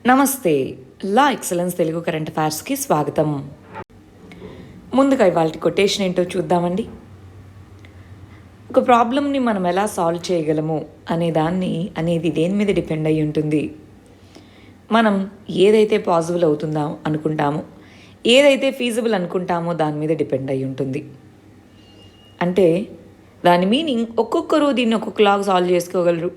నమస్తే. లా excellence Telugu current అఫైర్స్కి స్వాగతం. ముందుగా ఇవాళ కొటేషన్ ఏంటో చూద్దామండి. ఒక ప్రాబ్లమ్ని మనం ఎలా సాల్వ్ చేయగలము అనేది దేని మీద డిపెండ్ అయి ఉంటుంది. మనం ఏదైతే పాసిబుల్ అవుతుందా అనుకుంటామో, ఏదైతే ఫీజిబుల్ అనుకుంటామో దాని మీద డిపెండ్ అయి ఉంటుంది. అంటే దాని మీనింగ్ ఒక్కొక్కరు దీన్ని ఒక్కొక్కలాగా సాల్వ్ చేసుకోగలరు.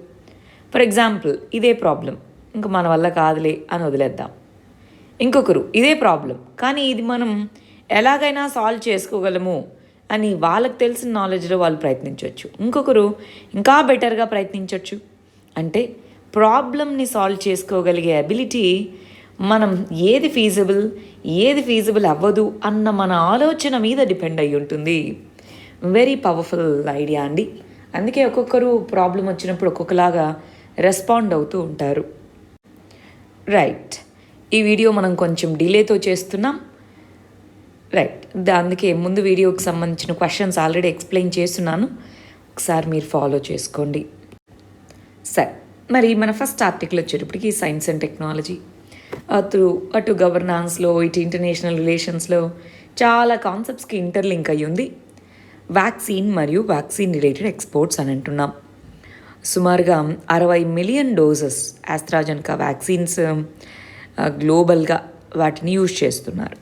ఫర్ ఎగ్జాంపుల్, ఇదే ప్రాబ్లం ఇంకా మన వల్ల కాదులే అని వదిలేద్దాం. ఇంకొకరు ఇదే ప్రాబ్లం కానీ ఇది మనం ఎలాగైనా సాల్వ్ చేసుకోగలము అని వాళ్ళకి తెలిసిన నాలెడ్జ్లో వాళ్ళు ప్రయత్నించవచ్చు. ఇంకొకరు ఇంకా బెటర్గా ప్రయత్నించవచ్చు. అంటే ప్రాబ్లమ్ని సాల్వ్ చేసుకోగలిగే అబిలిటీ మనం ఏది ఫీజిబుల్ అవ్వదు అన్న మన ఆలోచన మీద డిపెండ్ అయి ఉంటుంది. వెరీ పవర్ఫుల్ ఐడియా అండి. అందుకే ఒక్కొక్కరు ప్రాబ్లం వచ్చినప్పుడు ఒక్కొక్కలాగా రెస్పాండ్ అవుతూ ఉంటారు. రైట్, ఈ వీడియో మనం కొంచెం డిలేతో చేస్తున్నాం. రైట్, అందుకే ముందు వీడియోకి సంబంధించిన క్వశ్చన్స్ ఆల్రెడీ ఎక్స్ప్లెయిన్ చేస్తున్నాను, ఒకసారి మీరు ఫాలో చేసుకోండి. సరే, మరి మన ఫస్ట్ ఆర్టికల్ వచ్చేటప్పటికి సైన్స్ అండ్ టెక్నాలజీ. అటు గవర్నాన్స్లో ఇటు ఇంటర్నేషనల్ రిలేషన్స్లో చాలా కాన్సెప్ట్స్కి ఇంటర్లింక్ అయ్యి ఉంది. వ్యాక్సిన్ మరియు వ్యాక్సిన్ రిలేటెడ్ ఎక్స్పోర్ట్స్ అని అంటున్నాం. సుమారుగా 60 మిలియన్ డోసెస్ ఆస్ట్రాజెనెకా వ్యాక్సిన్స్ గ్లోబల్గా వాటిని యూజ్ చేస్తున్నారు.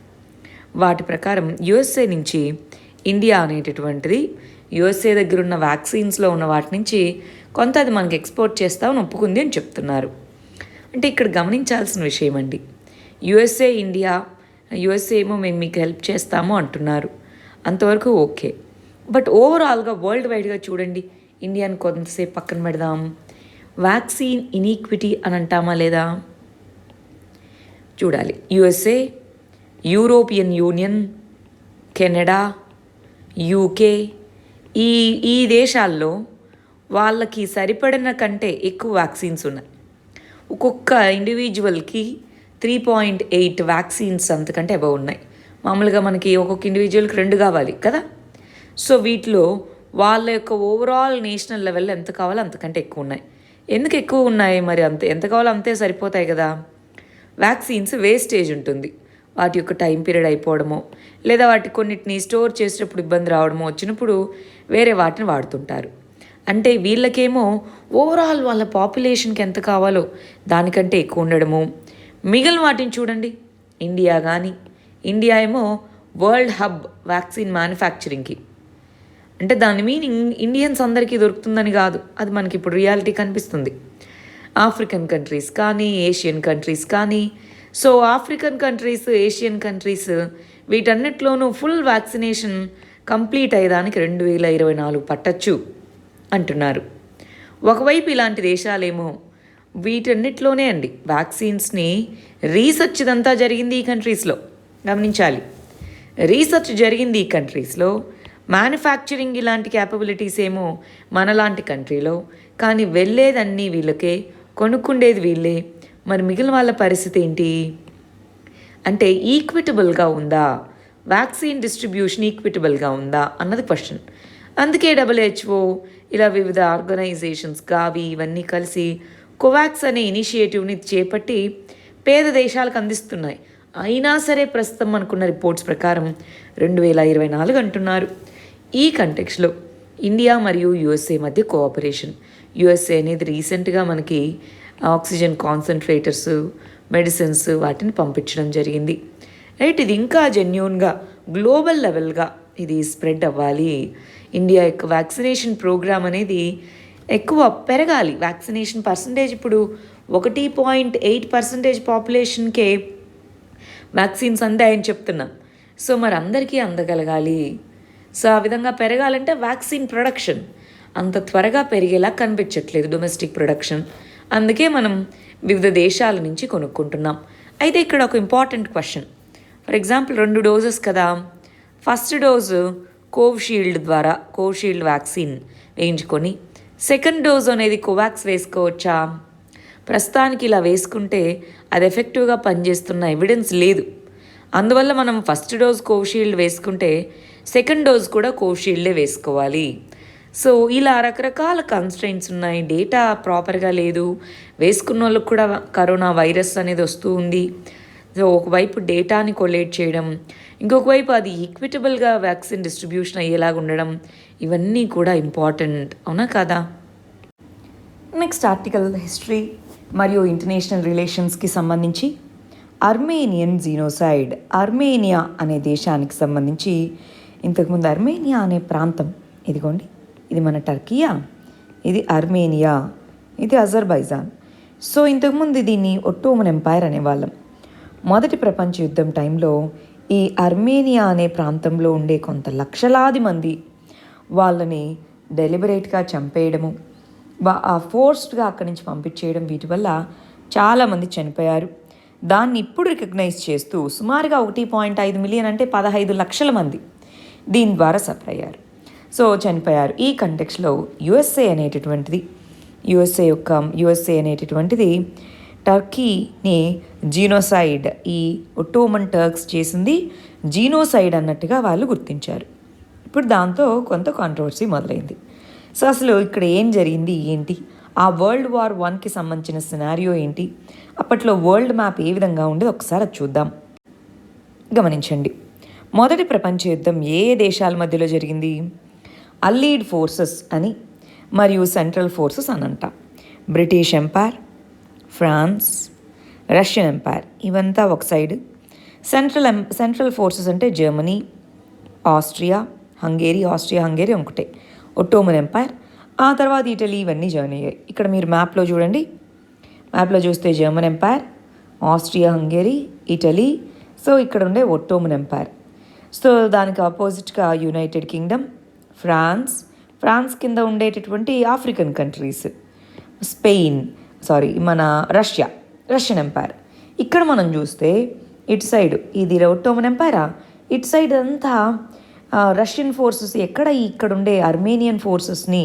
వాటి ప్రకారం యుఎస్ఏ నుంచి ఇండియా అనేటటువంటిది యుఎస్ఏ దగ్గర ఉన్న వ్యాక్సిన్స్లో ఉన్న వాటి నుంచి కొంత అది మనకి ఎక్స్పోర్ట్ చేస్తామని ఒప్పుకుంది అని చెప్తున్నారు. అంటే ఇక్కడ గమనించాల్సిన విషయం అండి, యుఎస్ఏ ఏమో మేము మీకు హెల్ప్ చేస్తాము అంటున్నారు, అంతవరకు ఓకే. బట్ ఓవరాల్గా వరల్డ్ వైడ్గా చూడండి, ఇండియాని కొంతసేపు పక్కన పెడదాం. వ్యాక్సిన్ ఇనీక్విటీ అని అంటామా లేదా చూడాలి. USA, European union, Canada, UK ఈ దేశాల్లో వాళ్ళకి సరిపడిన కంటే ఎక్కువ వ్యాక్సిన్స్ ఉన్నాయి. ఒక్కొక్క ఇండివిజువల్కి 3.8 వ్యాక్సిన్స్ అంతకంటే అబవ్ ఉన్నాయి. మామూలుగా మనకి ఒక్కొక్క ఇండివిజువల్కి 2 కావాలి కదా. సో వీటిలో వాళ్ళ యొక్క ఓవరాల్ నేషనల్ లెవెల్లో ఎంత కావాలో అంతకంటే ఎక్కువ ఉన్నాయి. ఎందుకు ఎక్కువ ఉన్నాయి? మరి ఎంత కావాలో అంతే సరిపోతాయి కదా. వ్యాక్సిన్స్ వేస్టేజ్ ఉంటుంది, వాటి యొక్క టైం పీరియడ్ అయిపోవడమో లేదా వాటి కొన్నిటిని స్టోర్ చేసేటప్పుడు ఇబ్బంది రావడమో వచ్చినప్పుడు వేరే వాటిని వాడుతుంటారు. అంటే వీళ్ళకేమో ఓవరాల్ వాళ్ళ పాపులేషన్కి ఎంత కావాలో దానికంటే ఎక్కువ ఉండడము. మిగిలిన వాటిని చూడండి, ఇండియా ఏమో వరల్డ్ హబ్ వ్యాక్సిన్ మ్యానుఫ్యాక్చరింగ్కి. అంటే దాని మీనింగ్ ఇండియన్స్ అందరికీ దొరుకుతుందని కాదు, అది మనకి ఇప్పుడు రియాలిటీ కనిపిస్తుంది. ఆఫ్రికన్ కంట్రీస్ కానీ ఏషియన్ కంట్రీస్ కానీ, so African countries, Asian countries వీటన్నిటిలోనూ ఫుల్ వ్యాక్సినేషన్ కంప్లీట్ అయ్యేదానికి 2024 పట్టచ్చు అంటున్నారు. ఒకవైపు ఇలాంటి దేశాలేమో వీటన్నిటిలోనే అండి వ్యాక్సిన్స్ని రీసెర్చ్ ఇదంతా జరిగింది ఈ కంట్రీస్లో. గమనించాలి, రీసెర్చ్ జరిగింది ఈ కంట్రీస్లో, మ్యానుఫ్యాక్చరింగ్ ఇలాంటి క్యాపబిలిటీస్ ఏమో మనలాంటి కంట్రీలో, కానీ వెళ్ళేదన్నీ వీళ్ళకే, కొనుక్కుండేది వీళ్ళే. మరి మిగిలిన వాళ్ళ పరిస్థితి ఏంటి అంటే ఈక్విటబుల్గా ఉందా, వ్యాక్సిన్ డిస్ట్రిబ్యూషన్ ఈక్విటబుల్గా ఉందా అన్నది క్వశ్చన్. అందుకే WHO ఇలా వివిధ ఆర్గనైజేషన్స్ ఇవన్నీ కలిసి కోవాక్స్ అనే ఇనిషియేటివ్ని చేపట్టి పేద దేశాలకు అందిస్తున్నాయి. అయినా సరే ప్రస్తుతం అనుకున్న రిపోర్ట్స్ ప్రకారం 2024 అంటున్నారు. ఈ కంటెక్స్లో ఇండియా మరియు యుఎస్ఏ మధ్య కోఆపరేషన్, యుఎస్ఏ అనేది రీసెంట్గా మనకి ఆక్సిజన్ కాన్సన్ట్రేటర్స్, మెడిసిన్స్ వాటిని పంపించడం జరిగింది. రైట్, ఇది ఇంకా జెన్యూన్గా గ్లోబల్ లెవెల్గా ఇది స్ప్రెడ్ అవ్వాలి. ఇండియా యొక్క వ్యాక్సినేషన్ ప్రోగ్రామ్ అనేది ఎక్కువ పెరగాలి. వ్యాక్సినేషన్ పర్సంటేజ్ ఇప్పుడు 1.8% పాపులేషన్కే వ్యాక్సిన్స్ అందాయని చెప్తున్నాం. సో మరి అందరికీ అందగలగాలి. సో ఆ విధంగా పెరగాలంటే వ్యాక్సిన్ ప్రొడక్షన్ అంత త్వరగా పెరిగేలా కనిపించట్లేదు, డొమెస్టిక్ ప్రొడక్షన్. అందుకే మనం వివిధ దేశాల నుంచి కొనుక్కుంటున్నాం. అయితే ఇక్కడ ఒక important question. For example 2 doses కదా, ఫస్ట్ డోసు కోవిషీల్డ్ వ్యాక్సిన్ వేయించుకొని సెకండ్ డోస్ అనేది కోవాక్స్ వేసుకోవచ్చా? ప్రస్తుతానికి ఇలా వేసుకుంటే అది ఎఫెక్టివ్గా పనిచేస్తున్న ఎవిడెన్స్ లేదు. అందువల్ల మనం ఫస్ట్ డోస్ కోవిషీల్డ్ వేసుకుంటే సెకండ్ డోస్ కూడా కోవిషీల్డే వేసుకోవాలి. సో ఇలా రకరకాల కన్స్ట్రెయింట్స్ ఉన్నాయి. డేటా ప్రాపర్గా లేదు. వేసుకున్న వాళ్ళకు కూడా కరోనా వైరస్ అనేది వస్తూ ఉంది. సో ఒకవైపు డేటాని కొలేట్ చేయడం, ఇంకొక వైపు అది ఈక్విటబుల్గా వ్యాక్సిన్ డిస్ట్రిబ్యూషన్ అయ్యేలాగా ఉండడం, ఇవన్నీ కూడా ఇంపార్టెంట్, అవునా కదా? నెక్స్ట్ ఆర్టికల్ హిస్టరీ మరియు ఇంటర్నేషనల్ రిలేషన్స్కి సంబంధించి అర్మేనియన్ జీనోసైడ్. అర్మేనియా అనే దేశానికి సంబంధించి ఇంతకుముందు అర్మేనియా అనే ప్రాంతం ఇదిగోండి, ఇది మన టర్కీయా, ఇది అర్మేనియా, ఇది అజర్బైజాన్. సో ఇంతకుముందు దీన్ని ఒట్టోమన్ ఎంపైర్ అనేవాళ్ళం. మొదటి ప్రపంచ యుద్ధం టైంలో ఈ అర్మేనియా అనే ప్రాంతంలో ఉండే కొంత లక్షలాది మంది వాళ్ళని డెలిబరేట్గా చంపేయడము, ఫోర్స్డ్గా అక్కడి నుంచి పంపించేయడం, వీటి వల్ల చాలామంది చనిపోయారు. దాన్ని ఇప్పుడు రికగ్నైజ్ చేస్తూ సుమారుగా 1.5 మిలియన్ అంటే 15 లక్షల మంది దీని ద్వారా సఫర్ అయ్యారు. సో చనిపోయారు. ఈ కంటెక్స్లో యుఎస్ఏ అనేటటువంటిది టర్కీని జీనోసైడ్, ఈ ఒట్టోమన్ టర్క్స్ చేసింది జీనోసైడ్ అన్నట్టుగా వాళ్ళు గుర్తించారు. ఇప్పుడు దాంతో కొంత కాంట్రవర్సీ మొదలైంది. సో అసలు ఇక్కడ ఏం జరిగింది ఏంటి, ఆ వరల్డ్ వార్ 1కి సంబంధించిన సినారియో ఏంటి, అప్పట్లో వరల్డ్ మ్యాప్ ఏ విధంగా ఉండేది ఒకసారి అది చూద్దాం. గమనించండి, మొదటి ప్రపంచ యుద్ధం ఏ దేశాల మధ్యలో జరిగింది? అల్లీడ్ ఫోర్సెస్ అని మరియు సెంట్రల్ ఫోర్సెస్ అని అంట. British empire, France, Russian empire ఇవంతా ఒక సైడ్. సెంట్రల్ ఫోర్సెస్ అంటే జర్మనీ, ఆస్ట్రియా హంగేరీ ఒకటే, ఒట్టోమన్ ఎంపైర్. ఆ తర్వాత ఇటలీ, ఇవన్నీ జాయిన్ అయ్యాయి. ఇక్కడ మీరు మ్యాప్లో చూడండి, మ్యాప్లో చూస్తే German empire, Austria Hungary, Italy. So ఇక్కడ ఉండే ఒట్టోమన్ ఎంపైర్. సో దానికి ఆపోజిట్గా యునైటెడ్ కింగ్డమ్, ఫ్రాన్స్ కింద ఉండేటటువంటి ఆఫ్రికన్ కంట్రీస్, మన రష్యన్ ఎంపైర్. ఇక్కడ మనం చూస్తే ఇటు సైడ్ ఇది ఒట్టోమన్ ఎంపైరా, ఇటు సైడ్ అంతా రష్యన్ ఫోర్సెస్. ఇక్కడ ఉండే అర్మేనియన్ ఫోర్సెస్ని,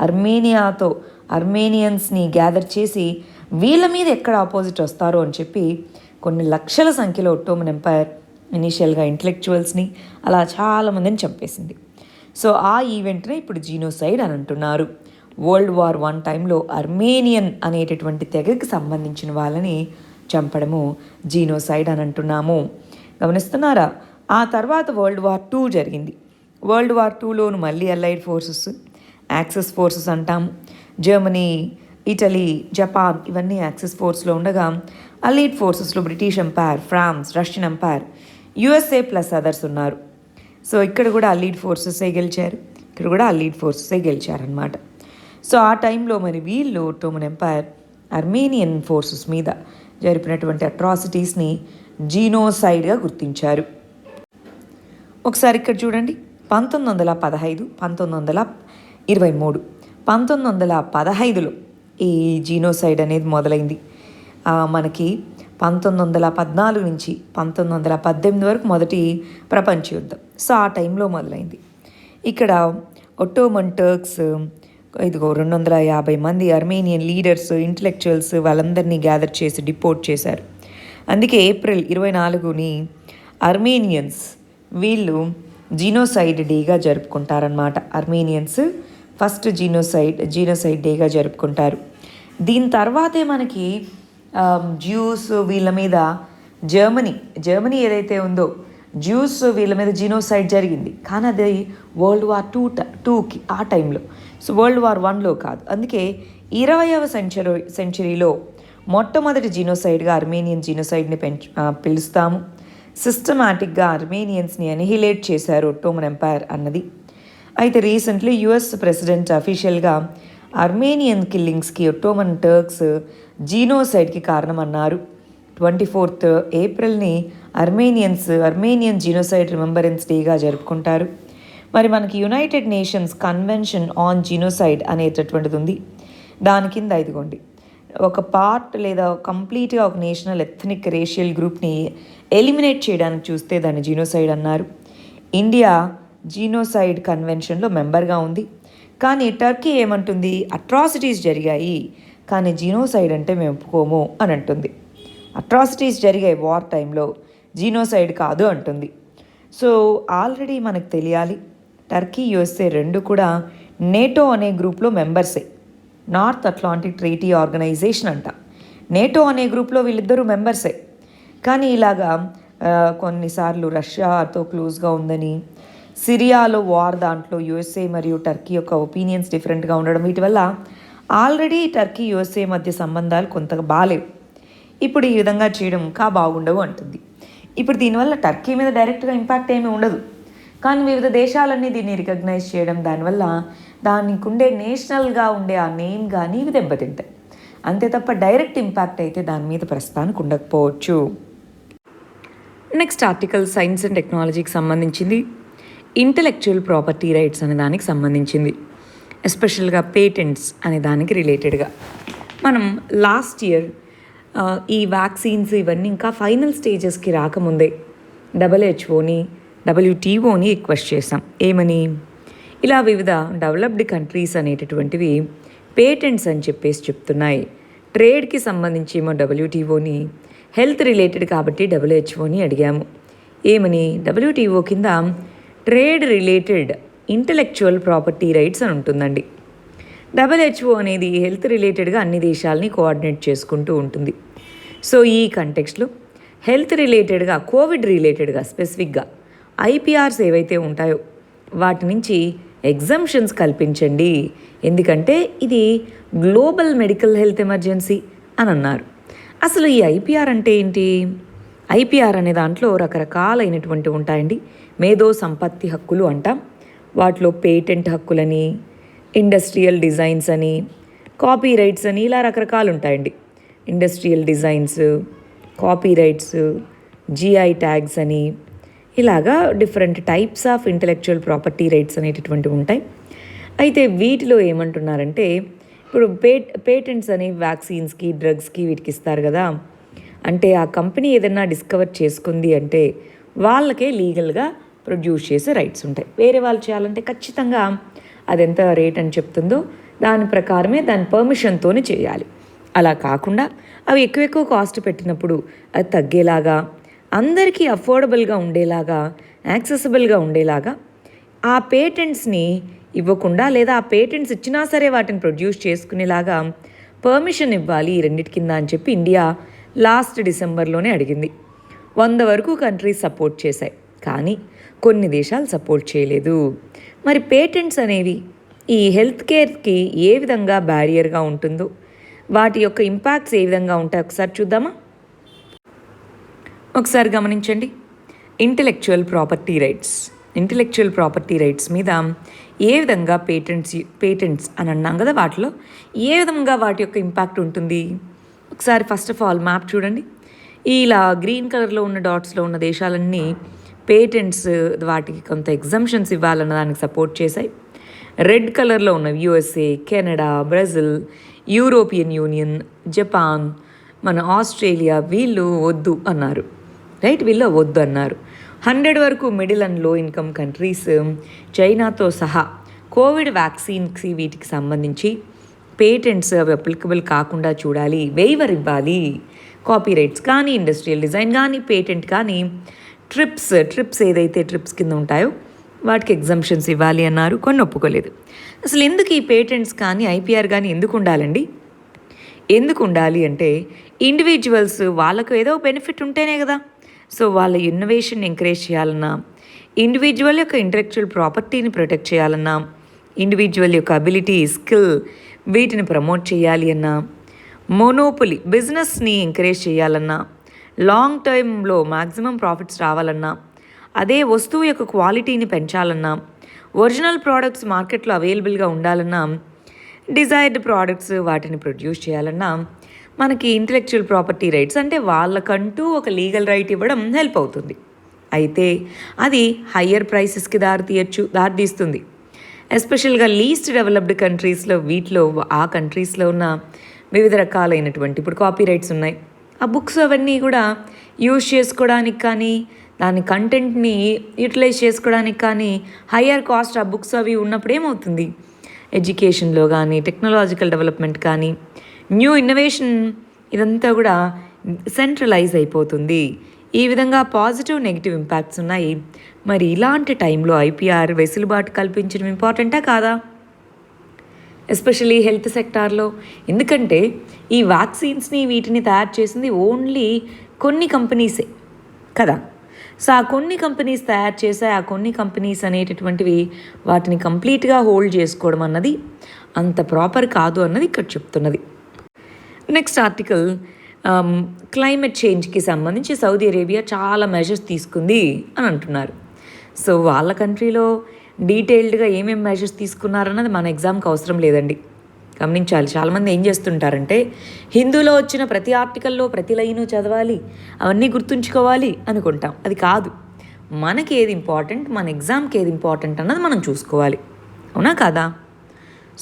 అర్మేనియన్స్ని గ్యాదర్ చేసి వీళ్ళ మీద ఎక్కడ ఆపోజిట్ వస్తారో అని చెప్పి కొన్ని లక్షల సంఖ్యలో ఒట్టోమన్ ఎంపైర్ ఇనీషియల్గా ఇంటలెక్చువల్స్ని అలా చాలామందిని చంపేసింది. సో ఆ ఈవెంట్ని ఇప్పుడు జీనోసైడ్ అని అంటున్నారు. వరల్డ్ వార్ 1 టైంలో అర్మేనియన్ అనేటటువంటి తెగకి సంబంధించిన వాళ్ళని చంపడము జీనోసైడ్ అని అంటున్నాము. గమనిస్తున్నారా? ఆ తర్వాత వరల్డ్ వార్ 2 జరిగింది. వరల్డ్ వార్ 2లోను మళ్ళీ అలైడ్ ఫోర్సెస్, యాక్సెస్ ఫోర్సెస్ అంటాము. జర్మనీ, ఇటలీ, జపాన్ ఇవన్నీ యాక్సెస్ ఫోర్స్లో ఉండగా అలీడ్ ఫోర్సెస్లో British empire, France, Russian empire, USA plus others ఉన్నారు. సో ఇక్కడ కూడా అలీడ్ ఫోర్సెసే గెలిచారు, ఇక్కడ కూడా అలీడ్ ఫోర్సెసే గెలిచారనమాట. సో ఆ టైంలో మరి వీళ్ళు ఒట్టోమన్ ఎంపైర్ అర్మేనియన్ ఫోర్సెస్ మీద జరిపినటువంటి అట్రాసిటీస్ని జీనోసైడ్గా గుర్తించారు. ఒకసారి ఇక్కడ చూడండి, 1915, 1923, 1915లో ఈ జీనోసైడ్ అనేది మొదలైంది. మనకి 1914 నుంచి 1918 వరకు మొదటి ప్రపంచ యుద్ధం. సో ఆ టైంలో మొదలైంది. ఇక్కడ ఒట్టోమన్ టర్క్స్ 250 మంది అర్మేనియన్ లీడర్స్, ఇంటలెక్చువల్స్ వాళ్ళందరినీ గ్యాదర్ చేసి డిపోర్ట్ చేశారు. అందుకే ఏప్రిల్ 24ని అర్మేనియన్స్ వీళ్ళు జీనోసైడ్ డేగా జరుపుకుంటారనమాట. అర్మేనియన్స్ ఫస్ట్ జీనోసైడ్ డేగా జరుపుకుంటారు. దీని తర్వాతే మనకి జ్యూస్ వీళ్ళ మీద జర్మనీ ఏదైతే ఉందో జ్యూస్ వీళ్ళ మీద జీనోసైడ్ జరిగింది. కానీ అది వరల్డ్ వార్ 2కి ఆ టైంలో. సో వరల్డ్ వార్ 1లో కాదు. అందుకే 20వ సెంచరీలో మొట్టమొదటి జీనోసైడ్గా అర్మేనియన్ జీనోసైడ్ని పిలుస్తాము. సిస్టమాటిక్గా అర్మేనియన్స్ని అనిహిలేట్ చేశారు ఒట్టోమన్ ఎంపైర్ అన్నది. అయితే రీసెంట్లీ యుఎస్ ప్రెసిడెంట్ అఫీషియల్గా అర్మేనియన్ కిల్లింగ్స్కి ఒట్టోమన్ టర్క్స్ జీనోసైడ్కి కారణమన్నారు. 24th ఏప్రిల్ని అర్మేనియన్ జీనోసైడ్ రిమెంబరెన్స్ డేగా జరుపుకుంటారు. మరి మనకి United Nations convention on genocide అనేటటువంటిది ఉంది. దాని కింద ఇదిగోండి, ఒక పార్ట్ లేదా కంప్లీట్గా ఒక నేషనల్ ఎథ్నిక్ రేషియల్ గ్రూప్ని ఎలిమినేట్ చేయడానికి చూస్తే దాన్ని జీనోసైడ్ అన్నారు. ఇండియా జీనోసైడ్ కన్వెన్షన్లో మెంబర్గా ఉంది. కానీ టర్కీ ఏమంటుంది, అట్రాసిటీస్ జరిగాయి కానీ జీనోసైడ్ అంటే మేము ఒప్పుకోము అని అంటుంది. అట్రాసిటీస్ జరిగాయి వార్ టైంలో, జీనోసైడ్ కాదు అంటుంది. సో ఆల్రెడీ మనకు తెలియాలి, టర్కీ యుఎస్ఏ రెండు కూడా నేటో అనే గ్రూప్లో మెంబర్సే. నార్త్ అట్లాంటిక్ ట్రీటీ ఆర్గనైజేషన్ అంట. నేటో అనే గ్రూప్లో వీళ్ళిద్దరూ మెంబర్సే. కానీ ఇలాగా కొన్నిసార్లు రష్యాతో క్లోజ్గా ఉందని, సిరియాలో వార్ దాంట్లో యుఎస్ఏ మరియు టర్కీ యొక్క ఒపీనియన్స్ డిఫరెంట్గా ఉండడం, వీటి వల్ల ఆల్రెడీ టర్కీ యుఎస్ఏ మధ్య సంబంధాలు కొంతగా బాగాలేవు. ఇప్పుడు ఈ విధంగా చేయడం ఇంకా బాగుండవు అంటుంది. ఇప్పుడు దీనివల్ల టర్కీ మీద డైరెక్ట్గా ఇంపాక్ట్ ఏమీ ఉండదు, కానీ వివిధ దేశాలన్నీ దీన్ని రికగ్నైజ్ చేయడం, దానివల్ల దానికి ఉండే నేషనల్గా ఉండే ఆ నేమ్ కానీ ఇవి దెబ్బతింటాయి. అంతే తప్ప డైరెక్ట్ ఇంపాక్ట్ అయితే దాని మీద ప్రస్తుతానికి ఉండకపోవచ్చు. నెక్స్ట్ ఆర్టికల్ సైన్స్ అండ్ టెక్నాలజీకి సంబంధించింది. ఇంటలెక్చువల్ ప్రాపర్టీ రైట్స్ అనే దానికి సంబంధించింది, ఎస్పెషల్గా పేటెంట్స్ అనే దానికి రిలేటెడ్గా. మనం లాస్ట్ ఇయర్ ఈ వ్యాక్సిన్స్ ఇవన్నీ ఇంకా ఫైనల్ స్టేజెస్కి రాకముందే డబ్ల్యూహెచ్ఓని WTOని రిక్వెస్ట్ చేశాం. ఏమని? ఇలా వివిధ డెవలప్డ్ కంట్రీస్ అనేటటువంటివి పేటెంట్స్ అని చెప్పేసి చెప్తున్నాయి. ట్రేడ్కి సంబంధించి ఏమో WTOని, హెల్త్ రిలేటెడ్ కాబట్టి WHO అడిగాము. ఏమని? WTO కింద trade related intellectual property rights అని ఉంటుందండి. WHO అనేది హెల్త్ రిలేటెడ్గా అన్ని దేశాలని కోఆర్డినేట్ చేసుకుంటూ ఉంటుంది. సో ఈ కంటెక్స్ట్లో హెల్త్ రిలేటెడ్గా, కోవిడ్ రిలేటెడ్గా స్పెసిఫిక్గా IPRs ఏవైతే ఉంటాయో వాటి నుంచి ఎగ్జంప్షన్స్ కల్పించండి, ఎందుకంటే ఇది గ్లోబల్ మెడికల్ హెల్త్ ఎమర్జెన్సీ అని అన్నారు. అసలు ఈ IPR అంటే ఏంటి? IPR అనే దాంట్లో రకరకాలైనటువంటి ఉంటాయండి. మేధో సంపత్తి హక్కులు అంటాం. వాటిలో పేటెంట్ హక్కులని, ఇండస్ట్రియల్ డిజైన్స్ అని, కాపీ రైట్స్ అని, ఇలా రకరకాలు ఉంటాయండి. Industrial designs, copy rights, GI tags అని, ఇలాగా different types of intellectual property rights అనేటటువంటివి ఉంటాయి. అయితే వీటిలో ఏమంటున్నారంటే, ఇప్పుడు పేటెంట్స్ అనేవి వ్యాక్సిన్స్కి, డ్రగ్స్కి వీటికి ఇస్తారు కదా. అంటే ఆ కంపెనీ ఏదైనా డిస్కవర్ చేసుకుంది అంటే వాళ్ళకే లీగల్గా ప్రొడ్యూస్ చేసే రైట్స్ ఉంటాయి. వేరే వాళ్ళు చేయాలంటే ఖచ్చితంగా అది ఎంత రేట్ అని చెప్తుందో దాని ప్రకారమే, దాని పర్మిషన్తోనే చేయాలి. అలా కాకుండా అవి ఎక్కువ కాస్ట్ పెట్టినప్పుడు అది తగ్గేలాగా, అందరికీ అఫోర్డబుల్గా ఉండేలాగా, యాక్సెసిబుల్గా ఉండేలాగా ఆ పేటెంట్స్ని ఇవ్వకుండా, లేదా ఆ పేటెంట్స్ ఇచ్చినా సరే వాటిని ప్రొడ్యూస్ చేసుకునేలాగా పర్మిషన్ ఇవ్వాలి ఈ రెండింటి కింద అని చెప్పి ఇండియా లాస్ట్ డిసెంబర్లోనే అడిగింది. 100 వరకు కంట్రీస్ సపోర్ట్ చేశాయి, కానీ కొన్ని దేశాలు సపోర్ట్ చేయలేదు. మరి పేటెంట్స్ అనేవి ఈ హెల్త్ కేర్కి ఏ విధంగా బ్యారియర్గా ఉంటుందో, వాటి యొక్క ఇంపాక్ట్స్ ఏ విధంగా ఉంటాయో ఒకసారి చూద్దామా? ఒకసారి గమనించండి. ఇంటలెక్చువల్ ప్రాపర్టీ రైట్స్ మీద ఏ విధంగా పేటెంట్స్ అని అన్నాం కదా, వాటిలో ఏ విధంగా వాటి యొక్క ఇంపాక్ట్ ఉంటుంది? ఒకసారి ఫస్ట్ ఆఫ్ ఆల్ మ్యాప్ చూడండి. ఇలా గ్రీన్ కలర్లో ఉన్న డాట్స్లో ఉన్న దేశాలన్నీ పేటెంట్స్ వాటికి కొంత ఎగ్జంప్షన్స్ ఇవ్వాలన్న దానికి సపోర్ట్ చేశాయి. రెడ్ కలర్లో ఉన్న USA, Canada, Brazil, European union, Japan, మన ఆస్ట్రేలియా వీళ్ళు వద్దు అన్నారు. రైట్, వీళ్ళు వద్దు అన్నారు. 100 వరకు మిడిల్ అండ్ లో ఇన్కమ్ కంట్రీస్, చైనాతో సహా కోవిడ్ వ్యాక్సిన్కి వీటికి సంబంధించి పేటెంట్స్ అవి అప్లికబుల్ కాకుండా చూడాలి, వెయివర్ ఇవ్వాలి. కాపీ రైట్స్ కానీ, ఇండస్ట్రియల్ డిజైన్ కానీ, పేటెంట్ కానీ, ట్రిప్స్ ఏదైతే ట్రిప్స్ కింద ఉంటాయో వాటికి ఎగ్జంప్షన్స్ ఇవ్వాలి అన్నారు. కొన్ని ఒప్పుకోలేదు. అసలు ఎందుకు ఈ పేటెంట్స్ కానీ IPR కానీ ఎందుకు ఉండాలండి? ఎందుకు ఉండాలి అంటే, ఇండివిజువల్స్ వాళ్ళకు ఏదో బెనిఫిట్ ఉంటేనే కదా. సో వాళ్ళ ఇన్నోవేషన్ ఎంకరేజ్ చేయాలన్నా, ఇండివిజువల్ యొక్క ఇంటలెక్చువల్ ప్రాపర్టీని ప్రొటెక్ట్ చేయాలన్నా, ఇండివిజువల్ యొక్క అబిలిటీ, స్కిల్ వీటిని ప్రమోట్ చేయాలి అన్నా, మోనోపొలీ బిజినెస్ని ఎంకరేజ్ చేయాలన్నా, లాంగ్ టర్మ్లో మ్యాక్సిమం ప్రాఫిట్స్ రావాలన్నా, అదే వస్తువు యొక్క క్వాలిటీని పెంచాలన్నా, ఒరిజినల్ ప్రోడక్ట్స్ మార్కెట్లో అవైలబుల్గా ఉండాలన్నా, డిజైర్డ్ ప్రోడక్ట్స్ వాటిని ప్రొడ్యూస్ చేయాలన్నా మనకి ఇంటలెక్చువల్ ప్రాపర్టీ రైట్స్ అంటే వాళ్ళకంటూ ఒక లీగల్ రైట్ ఇవ్వడం హెల్ప్ అవుతుంది. అయితే అది హయ్యర్ ప్రైసెస్కి దారితీస్తుంది. ఎస్పెషల్గా లీస్ట్ డెవలప్డ్ కంట్రీస్లో, వీటిలో ఆ కంట్రీస్లో ఉన్న వివిధ రకాలైనటువంటి ఇప్పుడు కాపీ రైట్స్ ఉన్నాయి. ఆ బుక్స్ అవన్నీ కూడా యూజ్ చేసుకోవడానికి కానీ, దాని కంటెంట్ని యూటిలైజ్ చేసుకోవడానికి కానీ హయ్యర్ కాస్ట్ ఆ బుక్స్ అవి ఉన్నప్పుడు ఏమవుతుంది, ఎడ్యుకేషన్లో కానీ, టెక్నాలజికల్ డెవలప్మెంట్ కానీ, న్యూ ఇన్నోవేషన్ ఇదంతా కూడా సెంట్రలైజ్ అయిపోతుంది. ఈ విధంగా పాజిటివ్, నెగిటివ్ ఇంపాక్ట్స్ ఉన్నాయి. మరి ఇలాంటి టైంలో IPR వెసులుబాటు కల్పించడం ఇంపార్టెంటా కాదా? ఎస్పెషలీ హెల్త్ సెక్టార్లో. ఎందుకంటే ఈ వ్యాక్సిన్స్ని వీటిని తయారు చేసింది ఓన్లీ కొన్ని కంపెనీసే కదా. సో ఆ కొన్ని కంపెనీస్ తయారు చేసే ఆ కొన్ని కంపెనీస్ అనేటటువంటివి వాటిని కంప్లీట్గా హోల్డ్ చేసుకోవడం అన్నది అంత ప్రాపర్ కాదు అన్నది ఇక్కడ చెప్తున్నది. నెక్స్ట్ ఆర్టికల్, క్లైమేట్ చేంజ్కి సంబంధించి సౌదీ అరేబియా చాలా మెజర్స్ తీసుకుంది అని అంటున్నారు. సో వాళ్ళ కంట్రీలో డీటెయిల్డ్గా ఏమేమి మెజర్స్ తీసుకున్నారన్నది మన ఎగ్జామ్కి అవసరం లేదండి, గమనించాలి. చాలామంది ఏం చేస్తుంటారంటే హిందూలో వచ్చిన ప్రతి ఆర్టికల్లో ప్రతి లైను చదవాలి, అవన్నీ గుర్తుంచుకోవాలి అనుకుంటాం. అది కాదు. మనకి ఏది ఇంపార్టెంట్, మన ఎగ్జామ్కి ఏది ఇంపార్టెంట్ అన్నది మనం చూసుకోవాలి, అవునా కాదా?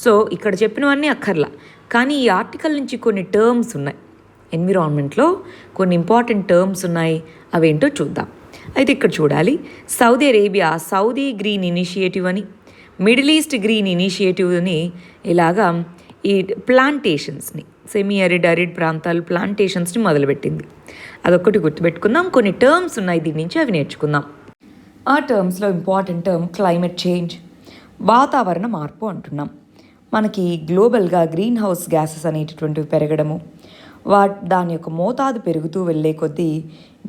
సో ఇక్కడ చెప్పినవన్నీ అక్కర్లా, కానీ ఈ ఆర్టికల్ నుంచి కొన్ని టర్మ్స్ ఉన్నాయి, ఎన్విరాన్మెంట్లో కొన్ని ఇంపార్టెంట్ టర్మ్స్ ఉన్నాయి, అవేంటో చూద్దాం. అయితే ఇక్కడ చూడాలి, Saudi Arabia Saudi green initiative అని, మిడిల్ ఈస్ట్ గ్రీన్ ఇనిషియేటివ్ అని ఇలాగా ఈ ప్లాంటేషన్స్ని, సెమీ అరిడ్ ప్రాంతాలు ప్లాంటేషన్స్ని మొదలుపెట్టింది. అదొక్కటి గుర్తుపెట్టుకుందాం. కొన్ని టర్మ్స్ ఉన్నాయి దీని నుంచి, అవి నేర్చుకుందాం. ఆ టర్మ్స్లో ఇంపార్టెంట్ టర్మ్ క్లైమేట్ చేంజ్, వాతావరణ మార్పు అంటున్నాం. మనకి గ్లోబల్గా గ్రీన్ హౌస్ గ్యాసెస్ అనేటటువంటివి పెరగడము, దాని యొక్క మోతాదు పెరుగుతూ వెళ్ళే కొద్దీ